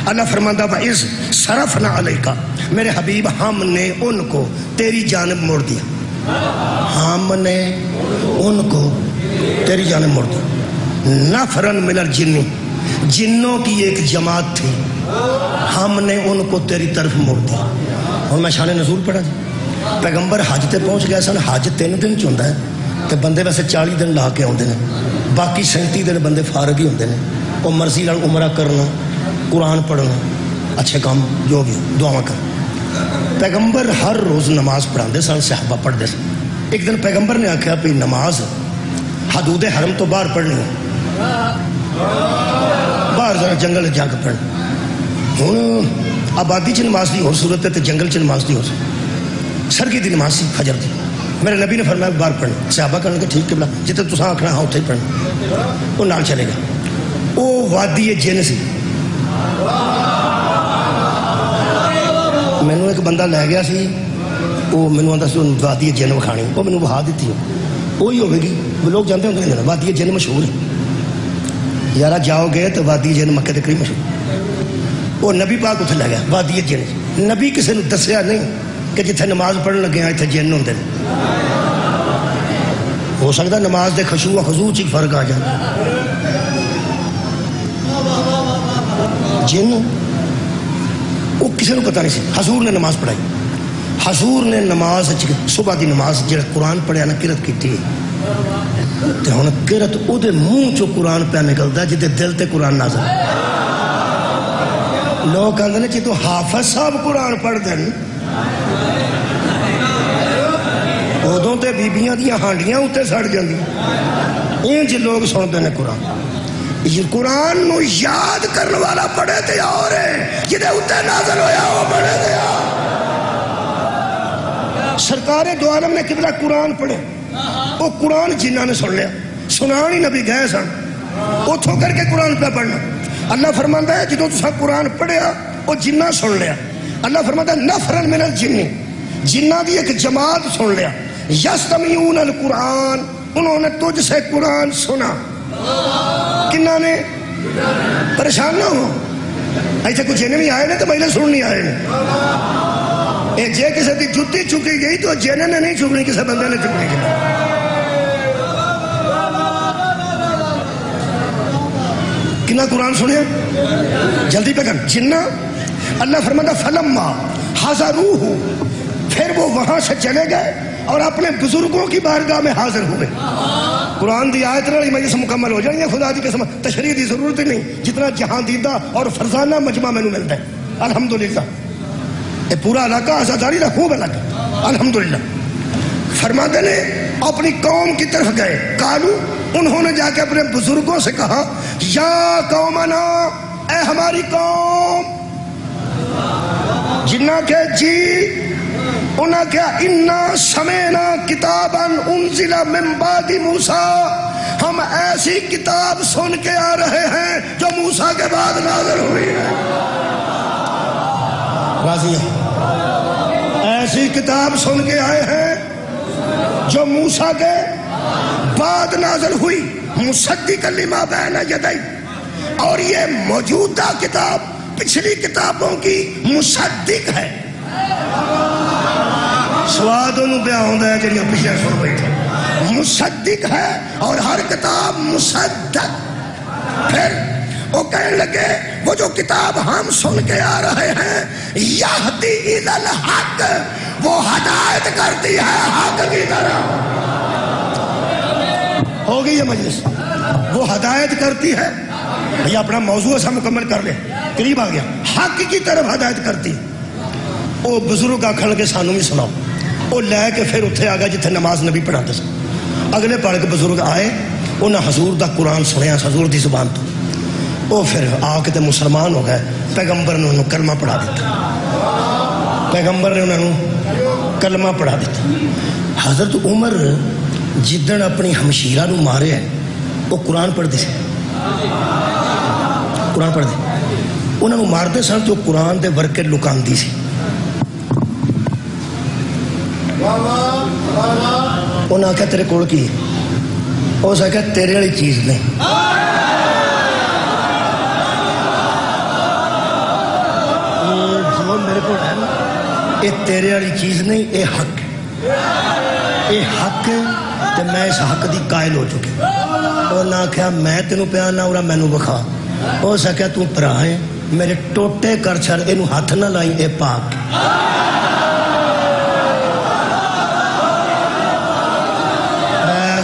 A: اللہ فرماتا وَإِذْ صَرَفْنَا عَلَيْكَ میرے حبیب ہم نے ان کو تیری جانب موڑ دیا. ہم نے ان کو تیری جانب موڑ دیا. نفرن من الجن جنوں کی ایک جماعت تھی ہم نے ان کو تیری طرف موڑ دیا. اور میں شان نزول پڑھا جی. پیغمبر حج تے پہنچ گیا سن. حج 3 دن چ ہے تے بندے ویسے 40 دن لا کے آتے ہیں، باقی 37 دن بندے فارغ ہی ہوتے ہیں. وہ مرضی نال عمرہ کرنا، قرآن پڑھنا، اچھے کام جو بھی دعا کر. پیغمبر ہر روز نماز پڑھاتے سن، صحابہ پڑھتے سن. ایک دن پیغمبر نے آخیا بھی نماز حدود حرم تو باہر پڑھنی ہے، باہر ذرا جنگل جا کے پڑھنا. ہوں آبادی چ نماز دی اور صورت ہے تو جنگل چ نماز دی ہو سرگی دی نماز سی فجر دی. میرے نبی نے فرمایا باہر پڑھنا. صحابہ کہنے کہ ٹھیک ہے بلا جتنے تصا آخنا ہاں اتنے ہی پڑھنا. وہ نال چلے گا. وہ وادی جن سی. مینو ایک بندہ لے گیا سی، وہ مینو آتا سی وادی جن وکھانی. وہ مینو وہا دیتی وہی ہوے گی. لوگ جانتے ہوتے ہیں وادی جن مشہور ہے. یارا جاؤ گے تو وادی جن مکے کے قریب مشہور. وہ نبی پاک اتنے لے گیا وادی جن. نبی کسی نے دسیا نہیں کہ جتنے نماز پڑھن لگے ہیں اتنے جن ہوندے نے. ہو سکتا نماز دے خشوع و خضوع چ فرق آ جائے. جن وہ کسی نے پتہ نہیں سی. حضور نے نماز پڑھائی. حضور نے نماز صبح دی نماز جڑا قرآن پڑھیا نا قرت کیتی تے ہن قرت او دے منہ چوں قرآن پہ نکلدا جدے دل تے قرآن نازل. لوگ کہندے نے جدوں حافظ صاحب قرآن پڑھ دین ادوں تے بیبیاں دیاں ہانڈیاں اتنے سڑ جاندی. انج لوگ سنتے ہیں قرآن. یہ قرآن نو یاد کرنے والا پڑھے تے اور ہے جدے اتنے نازل ہویا وہ پڑھے تے اور. سرکار دو عالم نے قبلہ قرآن پڑھے. وہ قرآن جنہاں نے سن لیا. سنان ہی نبی گئے سن اتھوں کر کے قرآن پہ پڑھنا. اللہ فرماندا ہے جدوں تساں قرآن پڑھیا وہ جنہ سن لیا. اللہ فرماندا ہے نفرن من الجن, جنہ دی ایک جماعت سن لیا. یستمعون القرآن, انہوں نے تجھ سے قرآن سنا. کنہ نے پریشان نہ ہو. ایسے کچھ جن بھی آئے نے تو پہلے سننی آئے نے. جے کسی کی جتی چکی گئی تو جن نے نہیں چکنی, کسی بندے نے چکنی کی. کنہ قرآن سنیا جلدی پہ کر جنہ. اللہ فرماتا فلما حضروہ, پھر وہ وہاں سے چلے گئے اور اپنے بزرگوں کی بارگاہ میں حاضر ہوئے. قرآن دی آیت نال مجلس مکمل ہو جائے. خدا دی قسم تشریح دی ضرورت ہی نہیں جتنا جہاں دیدہ اور فرزانہ مجمع میں ملتا ہے. الحمدللہ یہ پورا علاقہ آزاداری کا خوب علاقہ. الحمدللہ فرماتے نے اپنی قوم کی طرف گئے. کالو, انہوں نے جا کے اپنے بزرگوں سے کہا یا قومنا, اے ہماری قوم. جنہ کہ جی انہاں کیا انا سمینا کتابا انزل من بعد موسیٰ, ہم ایسی کتاب سن کے آ رہے ہیں جو موسیٰ کے بعد نازل ہوئی ہے. راضی ہے. ایسی کتاب سن کے آئے ہیں جو موسیٰ کے بعد نازل ہوئی. مصدقا لما بین یدی, اور یہ موجودہ کتاب پچھلی کتابوں کی مصدق ہے. سواد انہوں بیاں ہوندہ ہے جنہیں پچھلے سن بیٹھے. مصدق ہے اور ہر کتاب مصدق. پھر وہ کہنے لگے وہ جو کتاب ہم سن کے آ رہے ہیں یہدی الی الحق, وہ ہدایت کرتی ہے حق کی طرف. ہو گئی یہ مجلس. وہ ہدایت کرتی ہے. بھئی اپنا موضوع سا مکمل کر لے, قریب آ گیا. حق کی طرف ہدایت کرتی. وہ بزرگ آکھن کے سانوں بھی سناؤ. وہ لے کے پھر اتھے آ گیا جتھے نماز نبی پڑھاتے سن. اگلے پڑھ کے بزرگ آئے, انہاں حضور دا قرآن سنیا حضور دی زبان تو. وہ پھر آ کے مسلمان ہو گئے. پیغمبر نے انہوں کلمہ پڑھا دیتا. پیغمبر نے انہوں کلمہ پڑھا دیتا. حضرت عمر جدن اپنی ہمشیرہ نو مارے ہیں وہ قرآن پڑھ دی سے. قرآن پڑھ دی. انہوں نے مار دے سن تو قرآن دے ورکے لکان دی سی. انہوں نے کہا تیرے کوڑ کی, وہ سا کہا تیرے والی چیز نہیں. جو میرے کو ہے نا یہ تیرے والی چیز نہیں, یہ حق ہے. یہ حق ہے تو میں اس حق دی قائل ہو چکے. وہ نہ کہا میں تینوں پیانا اور میں نو بخا. وہ سا کہا تو پرا ہے میرے ٹوٹے کر چھڑ اینو ہاتھ نہ لائی, اے پاک.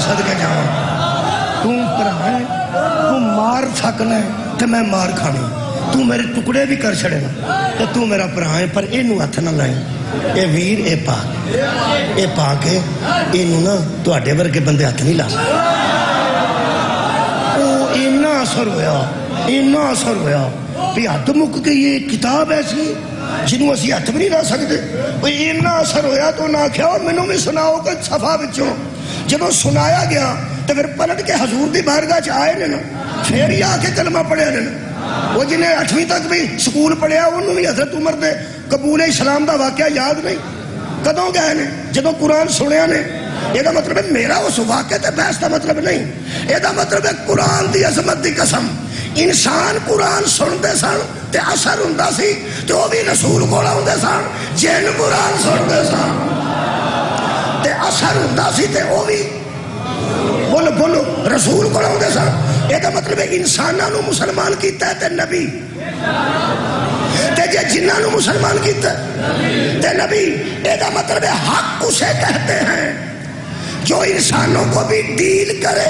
A: صدقے جاؤں تو پرا ہے, تو مار سکنا ہے تو میں مار کھانی. تو میرے ٹکڑے بھی کر چھڑے نا تو تو میرا پرا ہے, پر اینو ہاتھ نہ لائی. اے ویر اے پاک, اے پاک ہے. اینو نا تو اڈے ورگے بندے ہاتھ نہیں لا سکتے. او اینا اثر ہویا, اینا اثر ہویا بھی حد مک کے یہ کتاب ایسی جنہوں اسی ہاتھ بھی نہیں لا سکتے. اینا اثر ہویا تو نہ کیا مینوں بھی سناؤ کہ صفحہ بچوں. جب سنایا گیا تو پھر پلٹ کے حضور دی بارگاہ چ آئے نا, پھر ہی آ کے کلمہ پڑھیا نا. وہ جنہیں 8ویں تک بھی سکول پڑھیا انہوں بھی حضرت عمر دے قبول اسلام دا واقعہ یاد نہیں. کدوں گئے نے جدوں قرآن سنیا نے. یہ مطلب ہے میرا اس واقعے تے بحث دا مطلب نہیں. یہ مطلب ہے قرآن دی عظمت دی قسم انسان قرآن سنتے سن تے اثر ہوندا سی تے وہ بھی رسول کول آوندے سن جن قرآن سنتے سن تے اثر ہوندا سی تے وہ بھی بولو بولو رسول کول آوندے سن یہ مطلب ہے انساناں نو مسلمان کیتا ہے تے نبی تے جے جنہاں نو مسلمان کیتا ہے تے نبی یہ مطلب ہے حق اسے کہتے ہیں جو انسانوں کو بھی ڈیل کرے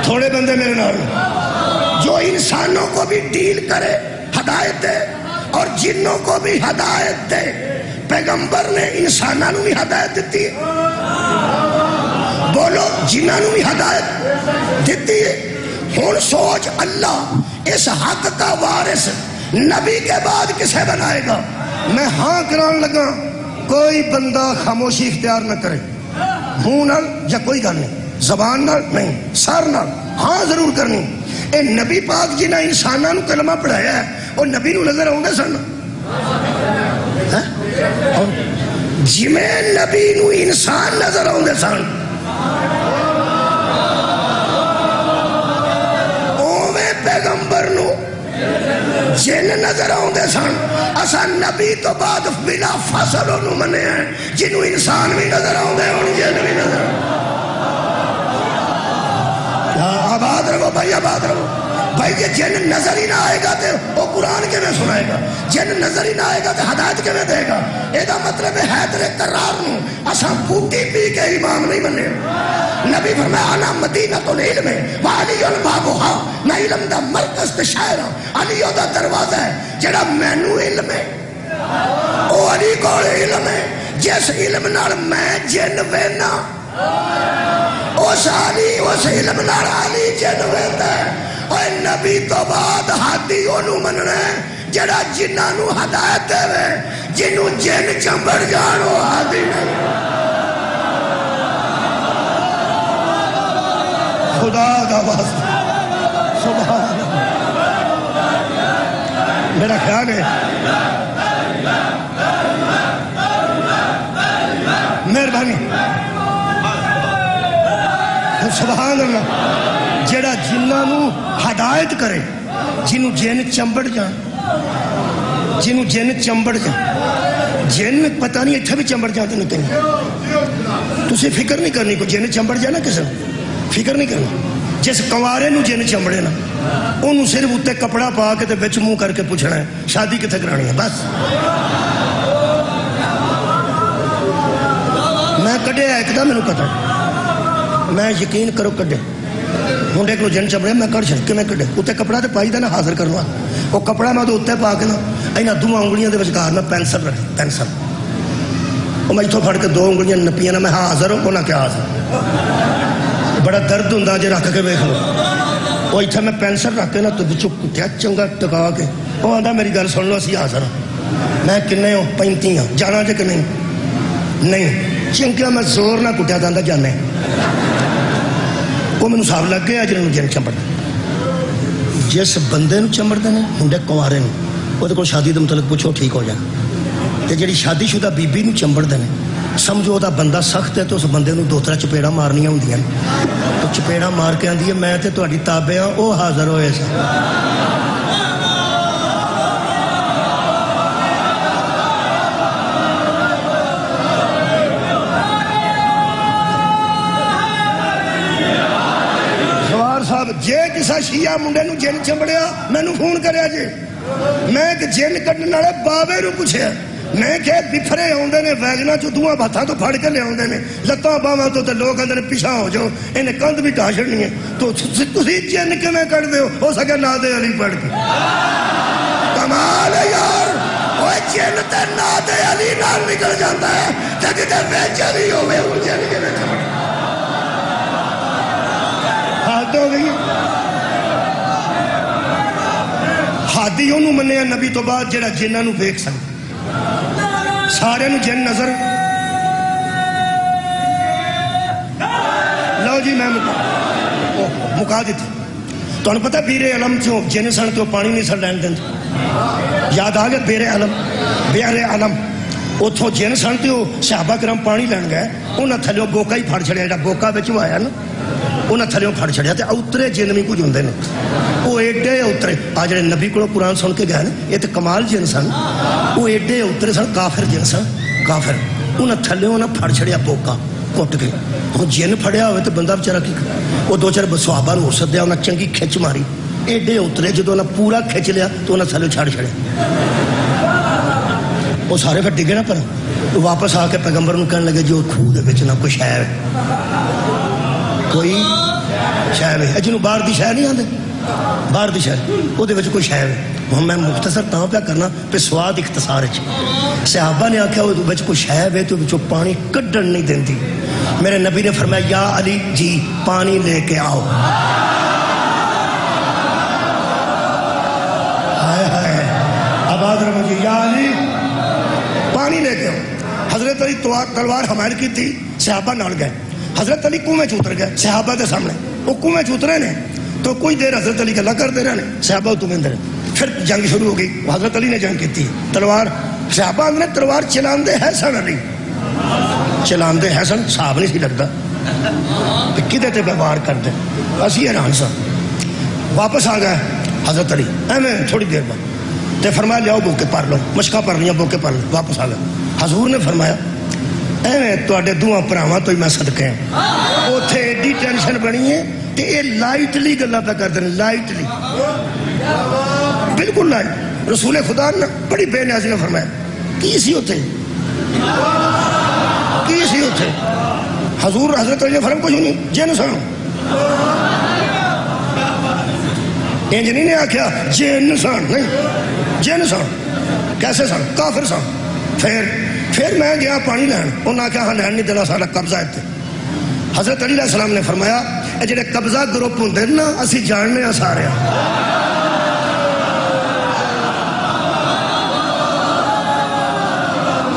A: تھوڑے بندے میرے نال جو انسانوں کو بھی ڈیل کرے ہدایت دے اور جنوں کو بھی ہدایت دے پیغمبر نے انسانوں بھی ہدایت دیتی ہے بولو جنہوں بھی ہدایت دیتی ہے ہن سوچ اللہ اس حق کا وارث نبی کے بعد کسے بنائے گا میں ہاں کران لگا کوئی بندہ خاموشی اختیار نہ کرے منہ نال یا کوئی گل نہیں زبان نال نہیں سر نال ہاں ضرور کرنی اے نبی پاک جنہاں انساناں نو کلمہ پڑھایا ہے وہ نبی نو نظر آؤندے سن جویں نبی نو انسان نظر آؤندے سن اوویں پیغمبر نو جن نظر آؤندے سن اساں نبی تو بعد بلا فاصل انہوں منے ہیں جنہوں انسان بھی نظر آؤندے اور جن بھی نظر آباد رہو بھائی آباد رہو بھائی یہ جن نظر ہی نہ آئے گا تو وہ قرآن کے میں سنائے گا جن نظر ہی نہ آئے گا تو ہدایت کے میں دے گا یہ مطلب ہے حیدر قرار نو اساں بوٹی پی کے امام نہیں بنے نبی فرمایا انا مدینۃ العلم وعلی بابھا میں علم دا مرکز تے شاعر ہوں علی دا دروازہ ہے جڑا مینو علم ہے او علی کول علم ہے جس علم نال میں جن وینا اس علی اس علم نال علی جن ویندا ہے اور نبی تو بعد ہادی اونوں مننا ہے جڑا جنہاں نو ہدایت دے جنوں جن چمبڑ جان او ہادی نہیں خدا دا واسطہ سبحان میرا خیال ہے مہربانی سبحان اللہ جڑا جنہاں نو ہدایت کرے جنوں جن چمبڑ جان جنوں جن چمبڑ جان جن پتہ نہیں اتھے بھی چمبڑ جاتے نہیں کہیں تسی فکر نہیں کرنی کو جن چمبڑ جانا کسی فکر نہیں کرنا جس کنوارے نو جن چمڑے نا انہوں صرف اتنے کپڑا پا کے تے وچ منہ کر کے پوچھنا ہے شادی کتنے کرانی ہے بس میں کڈے ایک دا میں پتا میں یقین کرو کڈے منڈے کو جن چمڑے میں کڑ چھڑ کے میں کڈے اتنے کپڑا تے پائی دا نا حاضر کرنا وہ کپڑا میں تو اتنے پا کے نا اینا دو انگلیاں دے وچکار میں پینسل رکھ پینسل وہ میں اتھوں پھڑ کے دو انگلیاں نپیاں نا میں حاضر ہوں کونا کیا حاضر بڑا درد ہوندا جے رکھ کے ویکھ لو وہ اتھے میں پینسل رکھ کے نا تو بچوں کٹیا چنگا ٹکا کے وہ آندا میری گل سن لو اسی حاضر ہوں میں کنے ہوں 35 ہوں جانا جے کہ نہیں نہیں چنکیا میں زور نہ کٹیا داندا جانے وہ میں صاحب لگ گیا جنہوں جن چمڑ جس بندے نو چمڑ دے منڈے کنوارے نو وہ کو شادی دے متعلق پوچھو ٹھیک ہو جائے تے جڑی شادی شدہ بی بی نو چمڑ دے سمجھو دا بندہ سخت ہے تو اس بندے نو 2-3 چپیڑا مارنیاں ہوندیاں تو چپیڑا مار کے آندی ہے میں تے تہاڈی تابع ہاں او حاضر ہوئے سے جے کسا شیعہ منڈے نو جن چمڑیا میں نو فون کریا جے میں کہ جن کٹن والے بابے نو پوچھیا میں کہ بفرے ہوندے نے ویگنا چ دوواں ہتھاں تو پھڑ کے لے ہوندے نے لتاں باواں تو تے لوگ اندر پیچھے ہو جاؤ انہیں کندھ بھی ڈھا چھڑنی ہے تو تسی جن کیویں کڈ دیو ہو سکے نادے علی پڑھ کے کمال ہے یار اوے جن تے نادے علی نال نکل جاندا ہے تے کتے وچ علی ہوے او جن کیویں چمڑ ہو گئی ہادی انہوں منیا نبی تو بعد جڑا جنہاں نو ویکھ سکتا سارے نو جن نظر لو جی میں مکا دیتی تو انہوں پتہ بیر علم چوں جن سن تو پانی نہیں سن لین دیں یاد آ گیا بیر علم اتھوں جن سن تو صحابہ کرام پانی لین گئے انہاں تھلیو بوکا ہی پھڑ چھڑیا جڑا بوکا وچوں آیا نا انہیں تھلوں پھڑ چھڑیا تے اوترے جن بھی کچھ ہوندے نے وہ ایڈے اوترے آ جڑے نبی کو قرآن سن کے گئے نا یہ تو کمال جن سن وہ ایڈے اوترے سن کافر جن سن کافر انہیں تھلوں نہ پھڑ چھڑیا پوکا کٹ کے ہوں جن پھڑیا ہوئے تو بندہ بچارا کی وہ دو چار صحابہ ہو سدیا انہیں چنگی کھچ ماری ایڈے اترے جدو انہیں پورا کھچ لیا تو انہیں تھلے چھڑ چھڑیا وہ سارے پھر ڈگے نا پر واپس آ کے پیغمبر نو کہنے لگے جو خوہ دے وچ نہ کوئی شے ہے کوئی شے ہے جنوں باہر دی شے نہیں آندے باہر دی شے وہ دے وچ کوئی شے ہے ہوں میں مختصر تاں پہ کرنا پہ سواد اختصار صحابہ نے آخیا وہ بچ کوئی شے ہے تو بچوں پانی کڈن نہیں دیندی میرے نبی نے فرمایا یا علی جی پانی لے کے آؤ ہائے ہائے آباد رحمت جی یا علی پانی لے کے آؤ حضرت علی تلوار حمائل کی تھی صحابہ نال گئے حضرت علی کنویں چ اتر گئے صحابہ کے سامنے وہ کنویں چ اترے نے تو کچھ دیر حضرت علی گلا کرتے رہے صحابہ اتنے اندر پھر جنگ شروع ہو گئی حضرت علی نے جنگ کی تھی تلوار صحابہ نے تلوار چلاندے ہے سن علی چلاندے ہے سن صاحب نہیں سی لگتا کدے تے ویوہار کرتے اسی حیران سن واپس آ گئے حضرت علی ایویں تھوڑی دیر بعد تے فرمایا لیاؤ بوکے پڑھ لو مشکاں پڑھ لیا بوکے پڑھ لو واپس آ گئے حضور نے فرمایا ایویں تواڈے دوواں بھراواں تو ہی میں صدقے ہاں اوتھے ایڈی ٹینشن بنی ہے کہ یہ لائٹلی گلاں پہ کرتے ہیں لائٹلی بالکل لائٹ رسول خدا نے بڑی بے نیازی نے فرمایا کی سی ہوتے کی سی ہوتے حضور حضرت علی فرم کچھ نہیں جن سن انج نہیں نے آخیا جن سن نہیں جن سن کیسے سن کافر سن پھر میں گیا پانی لین انہوں نے کہا ہاں لین نہیں دینا سارا قبضہ ہے حضرت علی علیہ السلام نے فرمایا اے جڑے قبضہ گروپ ہوندے نا اسی جاننے ہیں سارے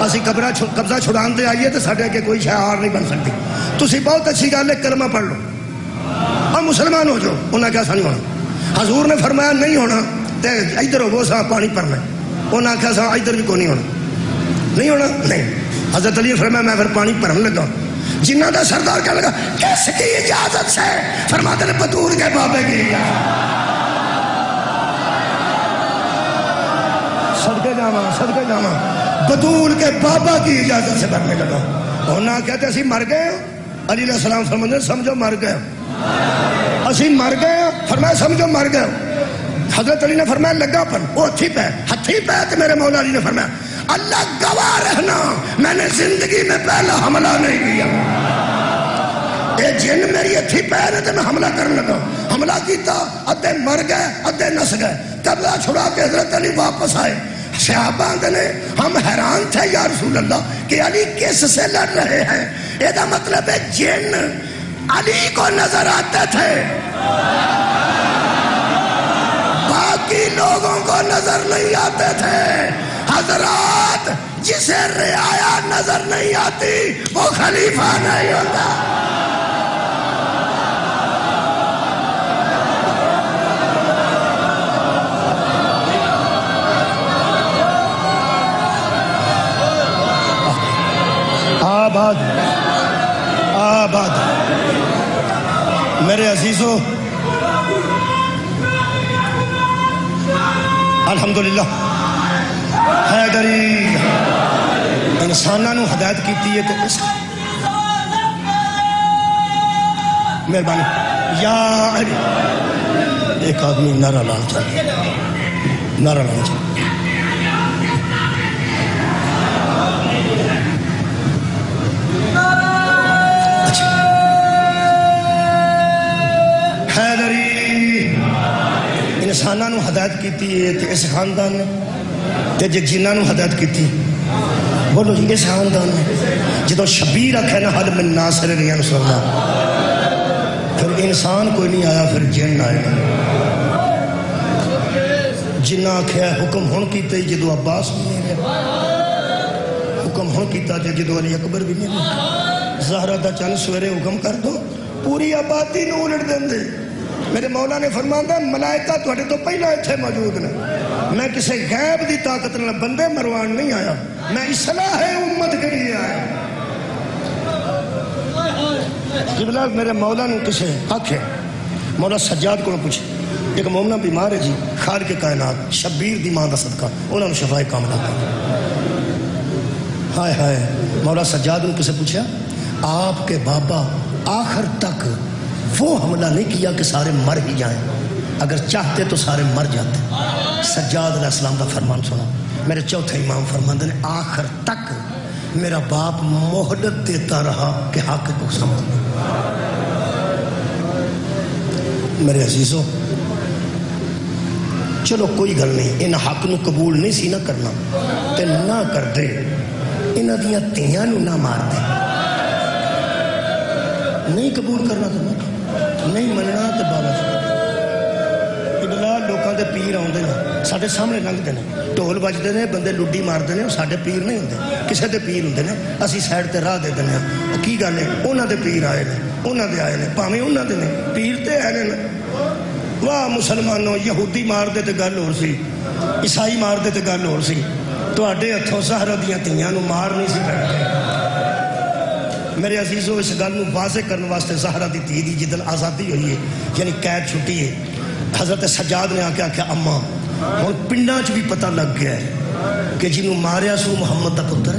A: اسی قبضہ چھڑان دے آئیے تو ساڈے کے کوئی شہار نہیں بن سکتی تسی بہت اچھی گل ہے کلمہ پڑھ لو اور مسلمان ہو جاؤ انہوں نے کہا سا نہیں ہونا حضور نے فرمایا نہیں ہونا تے ادھر ہو سا پانی پڑنا انہوں نے کہا سا ادھر بھی کوئی نہیں ہونا نہیں ہونا نہیں حضرت علی نے فرمایا میں پھر پانی پڑھنے لگا جنہ دا سردار کہنے لگا کس کی اجازت سے فرماتے نے بطور کے بابے کی صدقے جاواں بطول کے بابا کی اجازت سے بھرنے لگا انہاں کہتے اسی مر گئے علی علیہ السلام فرماتے سمجھو مر گئے اسی مر گئے فرمایا سمجھو مر گئے حضرت علی نے فرمایا لگا پر وہ ہتھی پہ تو میرے مولا علی نے فرمایا اللہ گواہ رہنا میں نے زندگی میں پہلا حملہ نہیں کیا یہ جن میری ہتھی پیر ہے تو میں حملہ کرنے لگا حملہ کیتا ادھے مر گئے ادھے نس گئے قبضہ چھڑا کے حضرت علی واپس آئے صحابہ نے ہم حیران تھے یا رسول اللہ کہ علی کس سے لڑ رہے ہیں یہ مطلب ہے جن علی کو نظر آتے تھے باقی لوگوں کو نظر نہیں آتے تھے حضرات جسے رعایا نظر نہیں آتی وہ خلیفہ نہیں ہوتا آباد میرے عزیزو الحمدللہ حیدری انسانہ نو ہدایت کیتی ہے کہ اس مہربانی یا علی ایک آدمی نعرہ لانا چاہیے نعرہ لانا چاہیے انسانہ نو ہدایت کیتی ہے تے اس خاندان نے تے جے جنہ نو ہدایت کیتی بولو جی اس خاندان نے جدو شبیر رکھے نا حل من ناصر ینصر اللہ پھر انسان کوئی نہیں آیا پھر جن آئے گا جنہ آکھیا حکم ہون کیتے جدو عباس بھی نہیں گیا حکم ہون کیتا جدو علی اکبر بھی نہیں گیا زہرہ دا چند سویرے حکم کر دو پوری آبادی نو الٹ دیں دے میرے مولا نے فرمایا ملائکہ تھوڑے تو پہلا اتھے موجود نے میں کسی غیب دی طاقت نہ بندے مروان نہیں آیا میں اصلاح امت کے لیے آیا قبلہ میرے مولا نے کسے حق ہے مولا سجاد کو پوچھے ایک مومنہ بیمار ہے جی خالق کائنات شبیر دی ماں دا صدقہ انہوں نے شفائے کاملہ کر ہائے ہائے مولا سجاد نے کسے پوچھا آپ کے بابا آخر تک وہ حملہ نہیں کیا کہ سارے مر ہی جائیں اگر چاہتے تو سارے مر جاتے سجاد علیہ السلام دا فرمان سنا میرے چوتھے امام فرماندے نے آخر تک میرا باپ مہلت دیتا رہا کہ حق کو سمجھ میرے عزیزوں چلو کوئی گل نہیں ان حق نو قبول نہیں سی نہ کرنا تے نہ کر دے انہاں دیاں تیاں نو نہ مار دے نہیں قبول کرنا تو نہیں مننا تے بابا قبلہ لوکاں دے پیر آوندے نے ساڈے سامنے لنگدے نے ڈھول بجدے نے بندے لڈی ماردے نے ساڈے پیر نہیں ہوندے کسے دے پیر ہوندے نے اسی سائڈ تے راہ دے دنے کی گل ہے انہاں دے پیر آئے نے انہاں دے آئے نے بھاویں انہاں دے نے پیر تے آئے نے واہ مسلمانوں یہودی مار دے تے گل ہور سی عیسائی مار دے تے گل ہور سی تواڈے ہتھوں زہرا دیاں تیاں نو مار نہیں سی پڑتے میرے عزیزوں اس گل نو واضح کرنے واسطے زہرا دی دھی دی جدن آزادی ہوئی ہے یعنی قید چھٹی ہے حضرت سجاد نے آکے آکھیا اماں ہن پنڈاں چ بھی پتہ لگ گیا ہے کہ جنوں ماریا سو محمد دا پتر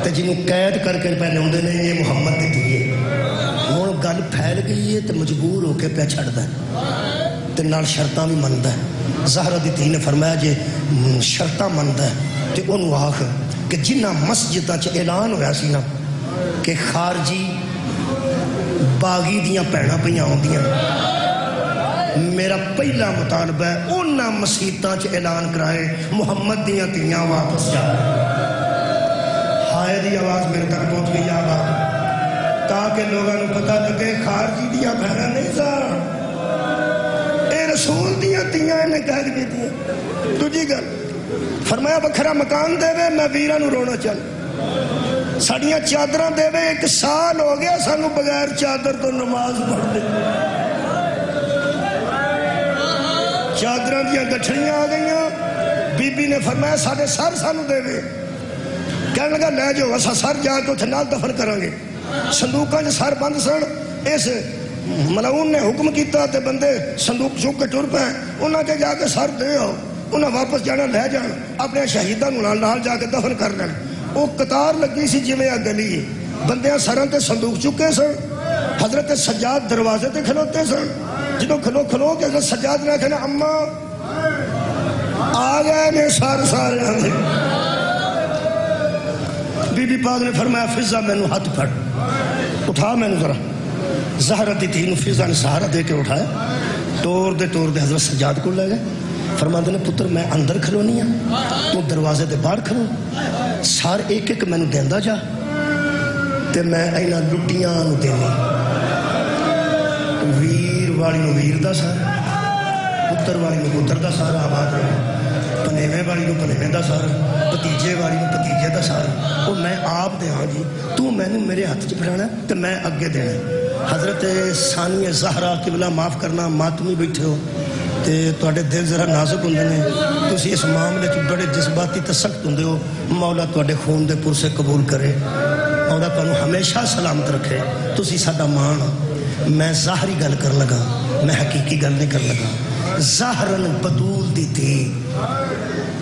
A: تے جنوں قید کر کے پہلے ہوندے نے یہ محمد دی دھی ہے ہن گل پھیل گئی ہے تے مجبور ہو کے پہ چھڑدا ہے تے نال شرطاں بھی مندا ہے زہرا دی دھی نے فرمایا جے شرطاں مندا ہے تے اونوں آکھ کہ جنہ مسجداں چ اعلان ہویا سی نا کہ خارجی باغی دیاں پیڑاں پیاں ہوندیاں میرا پہلا مطالبہ ہے انہاں مسیتاں چ اعلان کرائے محمد دیاں تیاں واپس جا ہائے دی آواز میرے تک پہنچ گئی آواز تاکہ لوگوں کو پتہ لگے خارجی دیاں بہنا نہیں سا اے رسول دیاں تیاں نے کہہ دی تھی تجھی گل فرمایا بکھرا مکان دے وے میں ویرہ نو رونا چل ساڑیاں چادراں دے وے 1 سال ہو گیا سانو بغیر چادر تو نماز پڑھ دے چادراں دیاں گٹھڑیاں آ گئیاں بی بی نے فرمایا ساڑھے سر سانو دے وے کہنے لگا لے جو اسا سر جا کے اتھے نال دفن کرانگے صندوقاں جو سر بند سن اس ملعون نے حکم کیتا تے بندے صندوق چوک کے ٹر پے انہاں کے جا کے سر دے آؤ انہاں واپس جانا لے جان اپنے شہیداں نال جا کے دفن کر لین وہ قطار لگی سی جویں آ گلی بندیاں سراں تے صندوق چکے سن حضرت سجاد دروازے تے کھلوتے سن جدوں کھلو کے حضرت سجاد نے کہنا اماں آ گئے نے سارے آنے بی بی پاک نے فرمایا فضا میں نو ہاتھ پھڑ اٹھا میں نو ذرا زہرا دی تھی نو فضا نے سہارا دے کے اٹھایا ٹور دے حضرت سجاد کو لے گئے فرماندے نے پتر میں اندر کھلونی ہاں تو دروازے دے باہر کھلو سار ایک میں نو دیندا جا تے میں اینا لٹیاں نو دینی ویر والی نو ویر دا سارا پتر والی نو پتر دا سارا آباد رہا پنیوے والی نو پنیوے دا سارا پتیجے والی نو پتیجے دا سارا وہ میں آپ دے ہاں جی تو میں نے میرے ہاتھ چ پھڑانا تے میں اگے دینا حضرت ثانی زہرا قبلہ معاف کرنا ماتمی بیٹھے ہو تے تواڈے دل ذرا نازک ہوندے نے تسی اس معاملے چ بڑے جذباتی تے سخت ہوندے ہو مولا تواڈے خون دے پرسے قبول کرے مولا تانوں ہمیشہ سلامت رکھے تسی ساڈا مان میں ظاہری گل کر لگا میں حقیقی گل نہیں کر لگا ظاہرن بدول دی تھی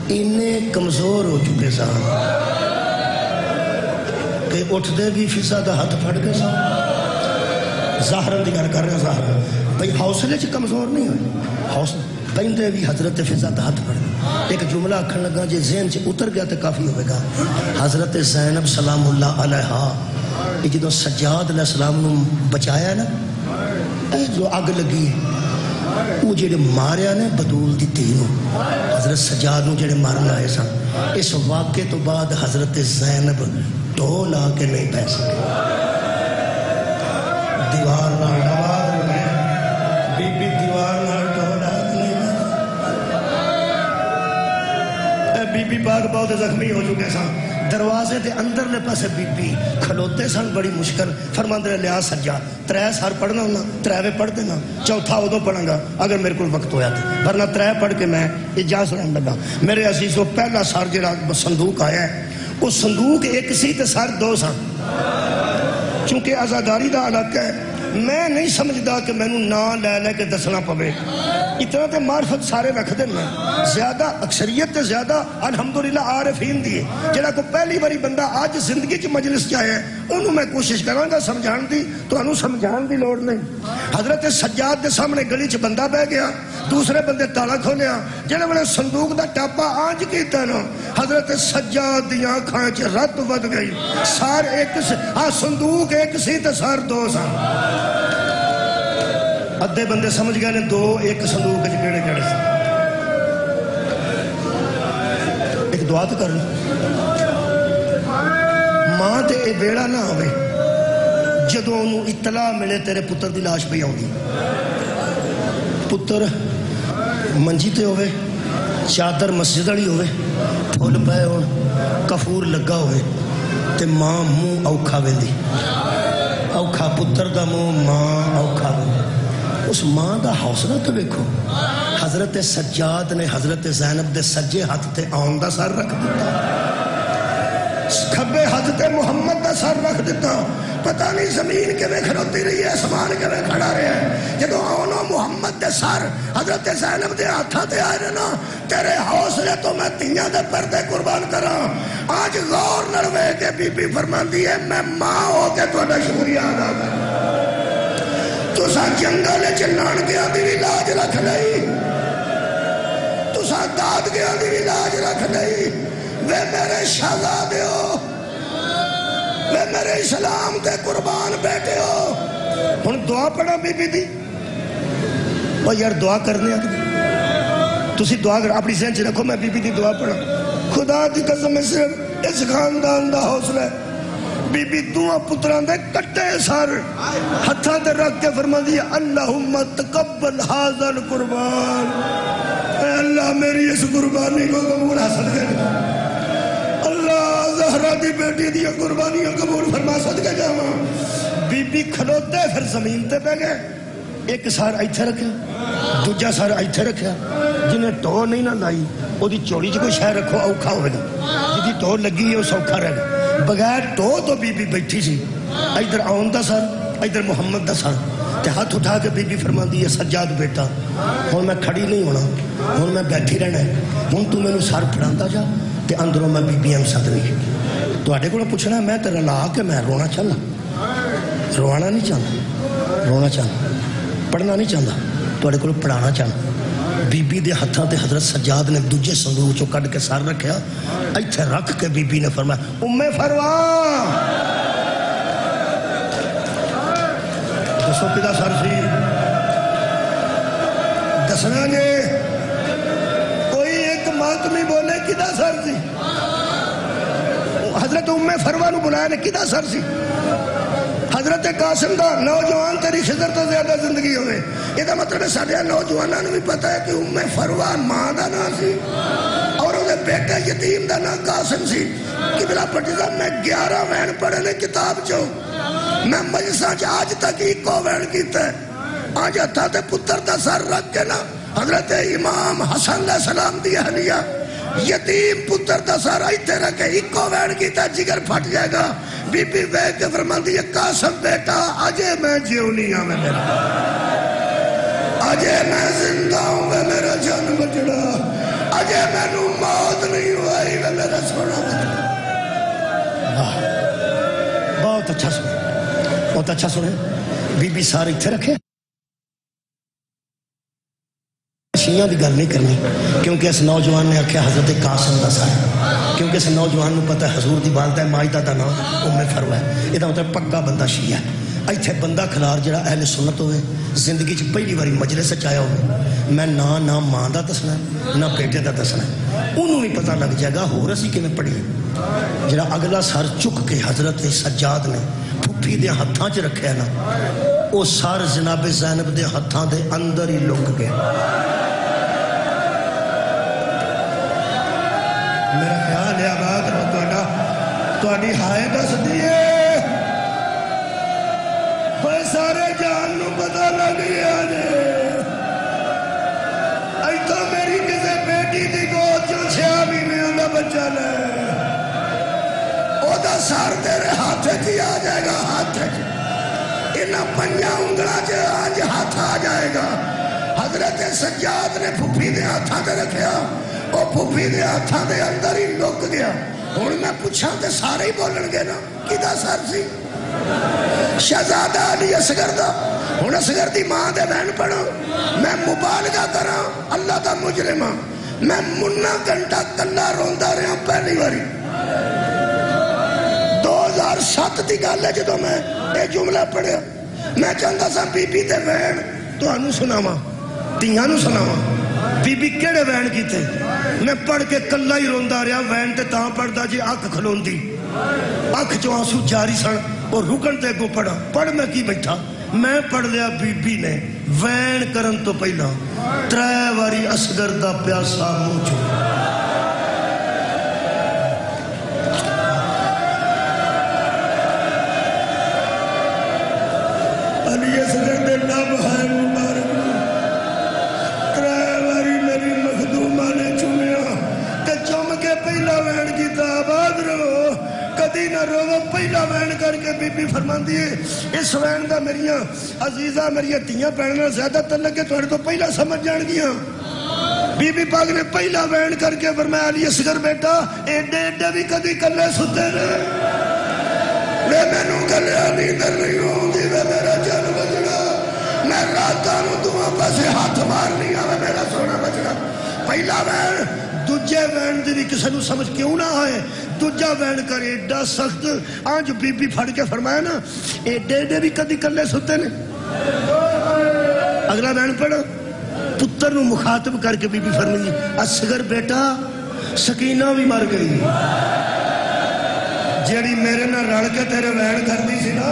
A: انہیں کمزور ہو چکے سان کہ اٹھ دے بھی فضا دا ہاتھ پھڑ کے سان ظاہرن دی گل کر رہے ہیں ظاہرن بھئی حوصلے چ کمزور نہیں ہوئے حوصلے پہندے بھی حضرت فضا دا ہاتھ پھڑ ایک جملہ اکھن لگا جے ذہن چ اتر گیا تو کافی ہوئے گا حضرت زینب سلام اللہ علیہا یہ جدو سجاد علیہ السلام نے بچایا نا جو اگ لگی وہ جڑے ماریا نے بدول دی تینوں حضرت سجاد نو جڑے مارنا آئے سن اس واقعے تو بعد حضرت زینب ڈھول آ کے نہیں پہ سکے دیوار نال نواز رکھے بی بی دیوار نال ڈھول آ کے نہیں بی بی پاک بہت زخمی ہو چکے سن دروازے دے اندر لے پاسے بی بی کھلوتے سن بڑی مشکل فرماندے لیا سجا 3 سال پڑھنا ہونا 3 پڑھ دینا چوتھا ادو پڑھاں گا اگر میرے کو وقت ہویا تھا ورنہ 3 پڑھ کے میں اجازت سنن لگا میرے عزیزو پہلا سار جڑا صندوق آیا ہے وہ صندوق ایک سی تے سار 2 سن چونکہ آزاداری دا علاقہ ہے میں نہیں سمجھدا کہ میں نام لے لے کے دسنا پوے اتنا تے معرفت سارے رکھ دینا زیادہ اکثریت تے زیادہ الحمدللہ عارفین دی جڑا کو پہلی باری بندہ آج زندگی چ مجلس چ آیا ہے انہوں میں کوشش کراں گا سمجھان دی تو انہوں سمجھان دی لوڑ نہیں حضرت سجاد دے سامنے گلی چ بندہ بہ گیا دوسرے بندے تالا کھولیا جڑے بڑے صندوق دا ٹاپا آنج کیتا نا حضرت سجاد دی آنکھاں چ رت ود گئی سار ایک صندوق ایک سی تے سار دو سن ادھے بندے سمجھ گئے نے دو ایک صندوق وچ کیڑے کیڑے سن ایک دعا تو کر لو ماں تے اے بیڑا نہ ہوئے جدوں انہوں اطلاع ملے تیرے پتر دی لاش پہ آؤں گی پتر منجی تے ہوئے چادر مسجد والی ہوئے پھول پے ہون کفور لگا ہوئے تے ماں منہ اوکھا ویندی اوکھا پتر دا منہ ماں اوکھا ویندی اس ماں دا حوصلہ تو دیکھو حضرت سجاد نے حضرت زینب دے سجے ہاتھ تے آن دا سر رکھ دیتا کھبے ہاتھ تے محمد دا سر رکھ دیتا پتہ نہیں زمین کے میں کھڑوتی رہی ہے اسمان کے میں کھڑا رہے ہیں جدو آنو محمد دے سر حضرت زینب دے ہاتھا تے آئے رہنا تیرے حوصلے تو میں تیاں دے پردے قربان کراں آج غور نروے کے بی بی فرمان دی ہے میں ماں ہو کے تو نے شکریہ ادا کر تو سا جنگل چلان گیا دی بھی لاج رکھ نہیں تو سا داد گیا دی بھی لاج رکھ نہیں وے میرے شہزادے ہو وے میرے اسلام تے قربان بیٹھے ہو ہن دعا پڑھا بی بی دی وہ یار دعا کرنے آگے تسی دعا کر اپنی ذہن چ رکھو میں بی بی دی دعا پڑھا خدا دی قسم میں صرف اس خاندان دا حوصلہ ہے بی بی دعا پتران دے کٹے سر ہتھاں تے رکھ کے فرما دیا اللہم تقبل ھذا القربان اے اللہ میری اس قربانی کو قبول حاصل کر اللہ زہرا دی بیٹی دی قربانیاں قبول فرما صدقے جاواں بی بی کھلوتے پھر زمین تے پہ گئے ایک سار ایتھے رکھیا دوجا سار ایتھے رکھیا جنہیں ٹو نہیں نہ لائی وہ دی چوڑی چ کوئی شے رکھو اوکھا ہوئے گا جدی ٹو لگی ہے وہ سوکھا رہ گا بغیر ٹو تو بی بی بیٹھی سی ادھر آن دا سر ادھر محمد دا سر تے ہاتھ اٹھا کے بی بی فرما دی ہے سجاد بیٹا ہن میں کھڑی نہیں ہونا ہن میں بیٹھی رہنا ہے ہن تو میں سر پھڑاندا جا تے اندروں میں بی بی سدنی تواڈے کولوں پوچھنا میں تیرا لا کے میں رونا چاہنا روانا نہیں چاہتا رونا چاہتا پڑھنا نہیں چاہتا تواڈے کولوں پڑھانا چاہنا بی بی دے ہتھاں تے حضرت سجاد نے دوجے صندوق چوں کڈ کے سر رکھیا ایتھے رکھ کے بی بی نے فرمایا ام فروا دسو کدا سر سی دسنا جے کوئی ایک ماتمی بولے کدا سر سی حضرت ام فروا نو بلایا نے کدا سر سی حضرت قاسم دا نوجوان تیری خضر تو زیادہ زندگی ہوئے یہ دا مطلب ہے سارے نوجوانوں نے بھی پتا ہے کہ ام فروا ماں دا نا سی اور انہیں بیٹا یتیم دا نا قاسم سی کہ بلا پٹی صاحب میں 11 وین پڑھنے کتاب چو میں مجلساں چ آج تک ایکو وین کیتا ہے آج ہتھاں تے پتر دا سر رکھ کے نا حضرت امام حسن علیہ السلام دی اہلیہ یتیم پتر دا سارا ایتھے رکھے ایکو وین کیتا جگر پھٹ جائے گا بی بی وے کے فرماندی ہے قاسم بیٹا آجے میں جیونی ہوں میں میرا آجے میں زندہ ہوں میں میرا جان بچڑا آجے میں نو موت نہیں ہوئی میں میرا سونا بچڑا بہت اچھا سنے بہت اچھا سنے بی بی سارے ایتھے رکھے شیعہ دی گل نہیں کرنی کیونکہ اس نوجوان نے آکھیا حضرت قاسم دا سر کیونکہ اس نوجوان نو پتہ ہے حضور دی والدہ ماجدہ دا نام ام فروا ہے یہ مطلب پکا بندہ شیعہ ہے ایتھے بندہ کھلار جڑا اہل سنت ہوئے زندگی چ پہلی باری مجلس چ آیا ہوئے میں نہ ماں دا دسنا نہ بیٹے دا دسنا انہوں بھی پتہ لگ جائے گا ہور اسی کیویں پڑھی جڑا اگلا سر چک کے حضرت سجاد نے پھپھی دے ہتھاں چ رکھیا نا وہ سر جناب زینب دے ہتھاں دے اندر ہی لک گیا میرا خیال ہے آباد تھوڑی ہائے دس دیے سارے جان نو پتا لگ گیا جی ایتھا میری کسی بیٹی دی گود چوں 6 مہینے دا بچہ لے او دا دا سار تیرے ہاتھ کی آ جائے گا، ہاتھ انہاں پنجاں انگلاں چ آج ہاتھ آ جائے گا۔ حضرت سجاد نے پھپھی دے ہاتھاں تے رکھیا، وہ پھپھی دے ہاتھاں دے اندر ہی لک گیا۔ ہن میں پوچھاں تے سارے ہی بولن گے نا کدا سر سی؟ شہزادہ علی اصغر دا۔ ہن اصغر دی ماں دے بہن پڑھو، میں مبالغہ کراں اللہ دا مجرم ہاں، میں منا گھنٹہ کلا روندا رہا پہلی باری 2007 دی گل ہے جدوں میں یہ جملہ پڑھیا۔ میں چاہتا سا بی بی تے وین تانوں سناواں، تیاں نوں سناواں، بی بی کیڑے وین کیتے؟ میں پڑھ کے کلا ہی روندا رہا، وین تے تاں پڑھدا جی اکھ کھلوندی، اکھ چوں آنسو جاری سن، اور رکن تے اگوں پڑھا، پڑھ میں کی بیٹھا؟ میں پڑھ لیا بی بی نے وین کرن تو پہلا 3 واری اصغر دا پیاسا منہ چوں۔ علی اصغر دے لب ہے مبارک، 3 واری میری مخدومہ نے چومیا تے چوم کے پہلا وین کیتا، آباد رہو کدی نہ رو، پہلا وین کر کے بی بی فرماندی ہے اس وین دا میریاں عزیزہ میریاں تیاں پہننا زیادہ تلک کے توڑے تو پہلا سمجھ جان گیا۔ بی بی پاک نے پہلا وین کر کے فرمایا علی اصغر بیٹا ایڈے ایڈے بھی کدی کلے ستے رہے، میں نو کلیا نیندر نہیں ہوں دی، میں میرا جان بچڑا، میں راتاں نو دعا پاسے ہاتھ مارنی آوے میرا سونا بچڑا۔ پہلا وین دوجے وین دی بھی کسی نو سمجھ کیوں نہ آئے، دوجا وین کر ایڈا سخت، آج بی بی پھڑ کے فرمایا نا ایڈے ایڈے بھی کدی کلے ستے نے۔ اگلا وین پڑھو، پتر نو مخاطب کر کے بی بی فرمائی اصغر بیٹا سکینہ بھی مر گئی، جیڑی میرے نہ رڑ کے تیرے وین کر دی سی نا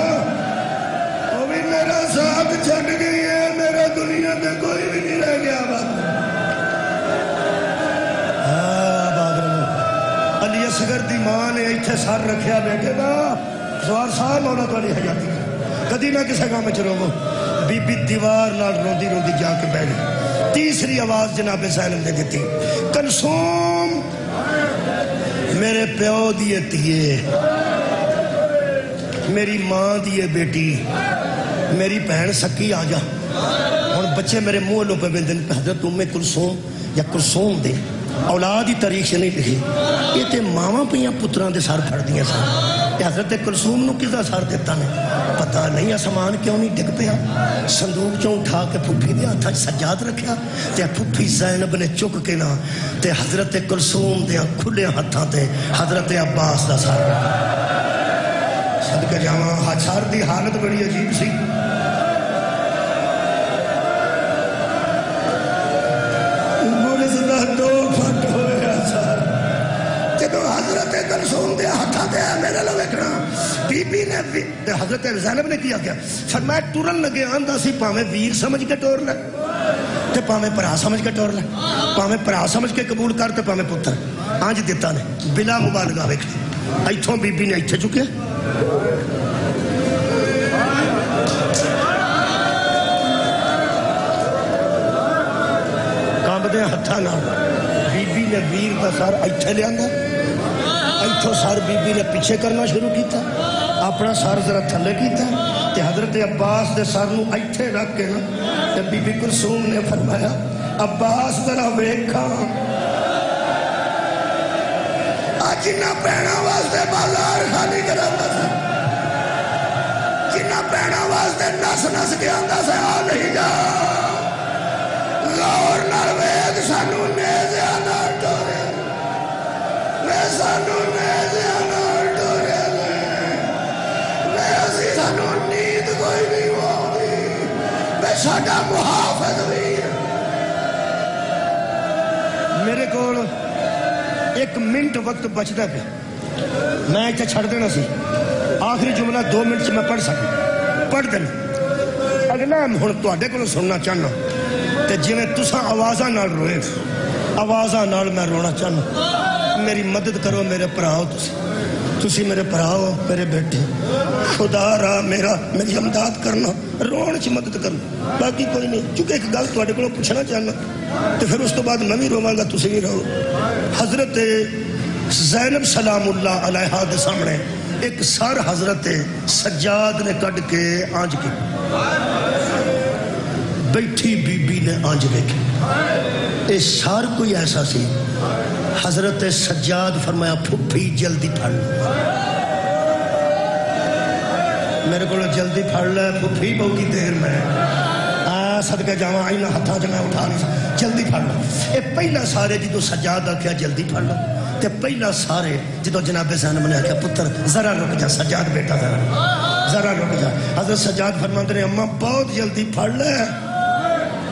A: وہ بھی میرا ساتھ چھڑ گئی ہے، میرا دنیا تے کوئی بھی نہیں رہ گیا۔ بات علی اصغر دی ماں نے ایتھے سر رکھیا بیٹے دا، زوار صاحب مولا تواڈی حیاتی کدی نہ کسے کام وچ روو۔ بی بی دیوار نال روندی روندی جا کے بیٹھ گئی۔ تیسری آواز جناب زینب نے دیتی، کلثوم میرے پیو دیے تیے، میری ماں دیے بیٹی، میری بہن سکی آ جا۔ ہن بچے میرے منہ لو پہ بندن حضرت ام کلثوم یا کلثوم دے اولاد ہی تاریخ سے نہیں لکھی، یہ تے ماواں پیاں پتراں دے سر پھڑ دیاں سن، حضرت کلثوم نو کدا سر دیتا نے پتہ نہیں، آسمان کیوں نہیں ڈگ پیا، صندوق چوں اٹھا کے پھپھی دے ہاتھ سجاد رکھیا تے پھپھی زینب نے چک کے نا تے حضرت کلثوم دے کھلے ہاتھاں تے حضرت عباس دا سر۔ صدقے جاواں ہچار دی حالت بڑی عجیب سی۔ حضرت کلثوم دے ہاتھاں تے میرے لو ویکھنا، بی بی نے حضرت زینب نے کیا کیا فرمایا ٹرن لگے آندا سی پاویں ویر سمجھ کے ٹور لے تے پاویں بھرا سمجھ کے ٹور لے، پاویں بھرا سمجھ کے قبول کر تے پاویں پتر، آنج دتا نے بلا مبالغہ ویکھ ایتھوں بی بی نے ایتھے چکیا۔ کامدے ہتھاں نال بی بی نے ویر دا سر ایتھے لے آندا، ایتھوں سر بی بی نے پیچھے کرنا شروع کیتا، اپنا سر ذرا تھلے کیتا تے حضرت عباس دے سر نو ایتھے رکھ کے نا تے بی بی کلثوم نے فرمایا عباس ذرا ویکھاں اج نہ بہنا واسطے بازار خالی کراندا سی، جنہ بہنا واسطے نس نس کے آندا سی آ نہیں جا غور نال ویکھ سانو نیزیاں نال ٹورے میں سانو نیزیاں نال ٹورے میں اسی سانو نیند کوئی نہیں ہوندی میں ساڈا محافظ ویر۔ میرے کول 1 منٹ وقت بچتا پیا، میں اتنے چھڑ دینا سی، آخری جملہ 2 منٹ سے میں پڑھ سکتا، پڑھ دینا۔ اگلا ہوں تے کو سننا چاہنا تے جی تساں آوازاں نال روئے، آوازاں نال میں رونا چاہنا، میری مدد کرو میرے پراؤ، تسی میرے پراؤ میرے بیٹے، خدا را میری امداد کرنا، رون چ مدد کرنا، باقی کوئی نہیں، چونکہ ایک گل تے کو پوچھنا چاہنا تو پھر اس تو بعد میں بھی رواں گا تسی بھی رہو۔ حضرت زینب سلام اللہ علیہا دے سامنے ایک سر حضرت سجاد نے کڈ کے آنج کی بیٹھی بی بی نے آنج دیکھی اے سر کوئی ایسا سی حضرت سجاد فرمایا پھپھی جلدی پھڑ میرے کو جلدی پھڑ لے پھپھی بہو کی دیر میں صدقے جاواں آئی نہ ہتھاں چ میں اٹھا نہیں جلدی پھڑ لو اے پہلا سارے جدو سجاد آکھیا جلدی پھڑ لو تے پہلا سارے جدو جناب زینب نے آکھیا پتر ذرا رک جا سجاد بیٹا ذرا رک جا حضرت سجاد فرماتے ہیں اماں بہت جلدی پھڑ لے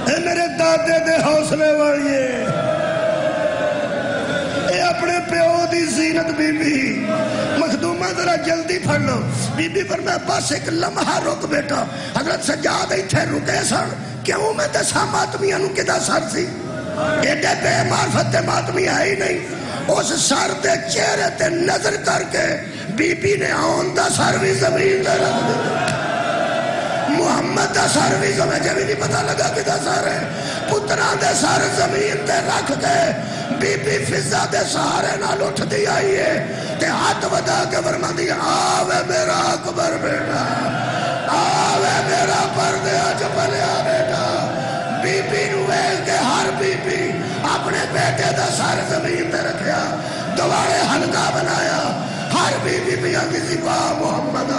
A: اے میرے دادے دے حوصلے والیے اے اپنے پیو دی زینت بی بی مخدومہ ذرا جلدی پھڑ لو بی بی پر میں بس ایک لمحہ رک بیٹا حضرت سجاد ایتھے رکے سن کیوں میں دسا ماتمیاں نو کدا سر سی ایڈے بے معرفت ماتمی ہے ہی نہیں اس سر دے چہرے تے نظر کر کے بی بی نے آن دا سر بھی زمین تے رکھ دیا محمد دا سر بھی زمین جب نہیں پتہ لگا کدا سر ہے پتران دے سر زمین تے رکھ کے بی بی فضا دے سہارے نال اٹھ دی آئی ہے تے ہاتھ ودا کے فرما دی آوے میرا اکبر بیٹا آوے میرا پردے اج پلیا بیٹا بی بی نو ویکھ کے ہر بی بی اپنے بیٹے دا سر زمین تے رکھیا دوبارے حلقہ بنایا ہر بی بی بھی کسی با محمد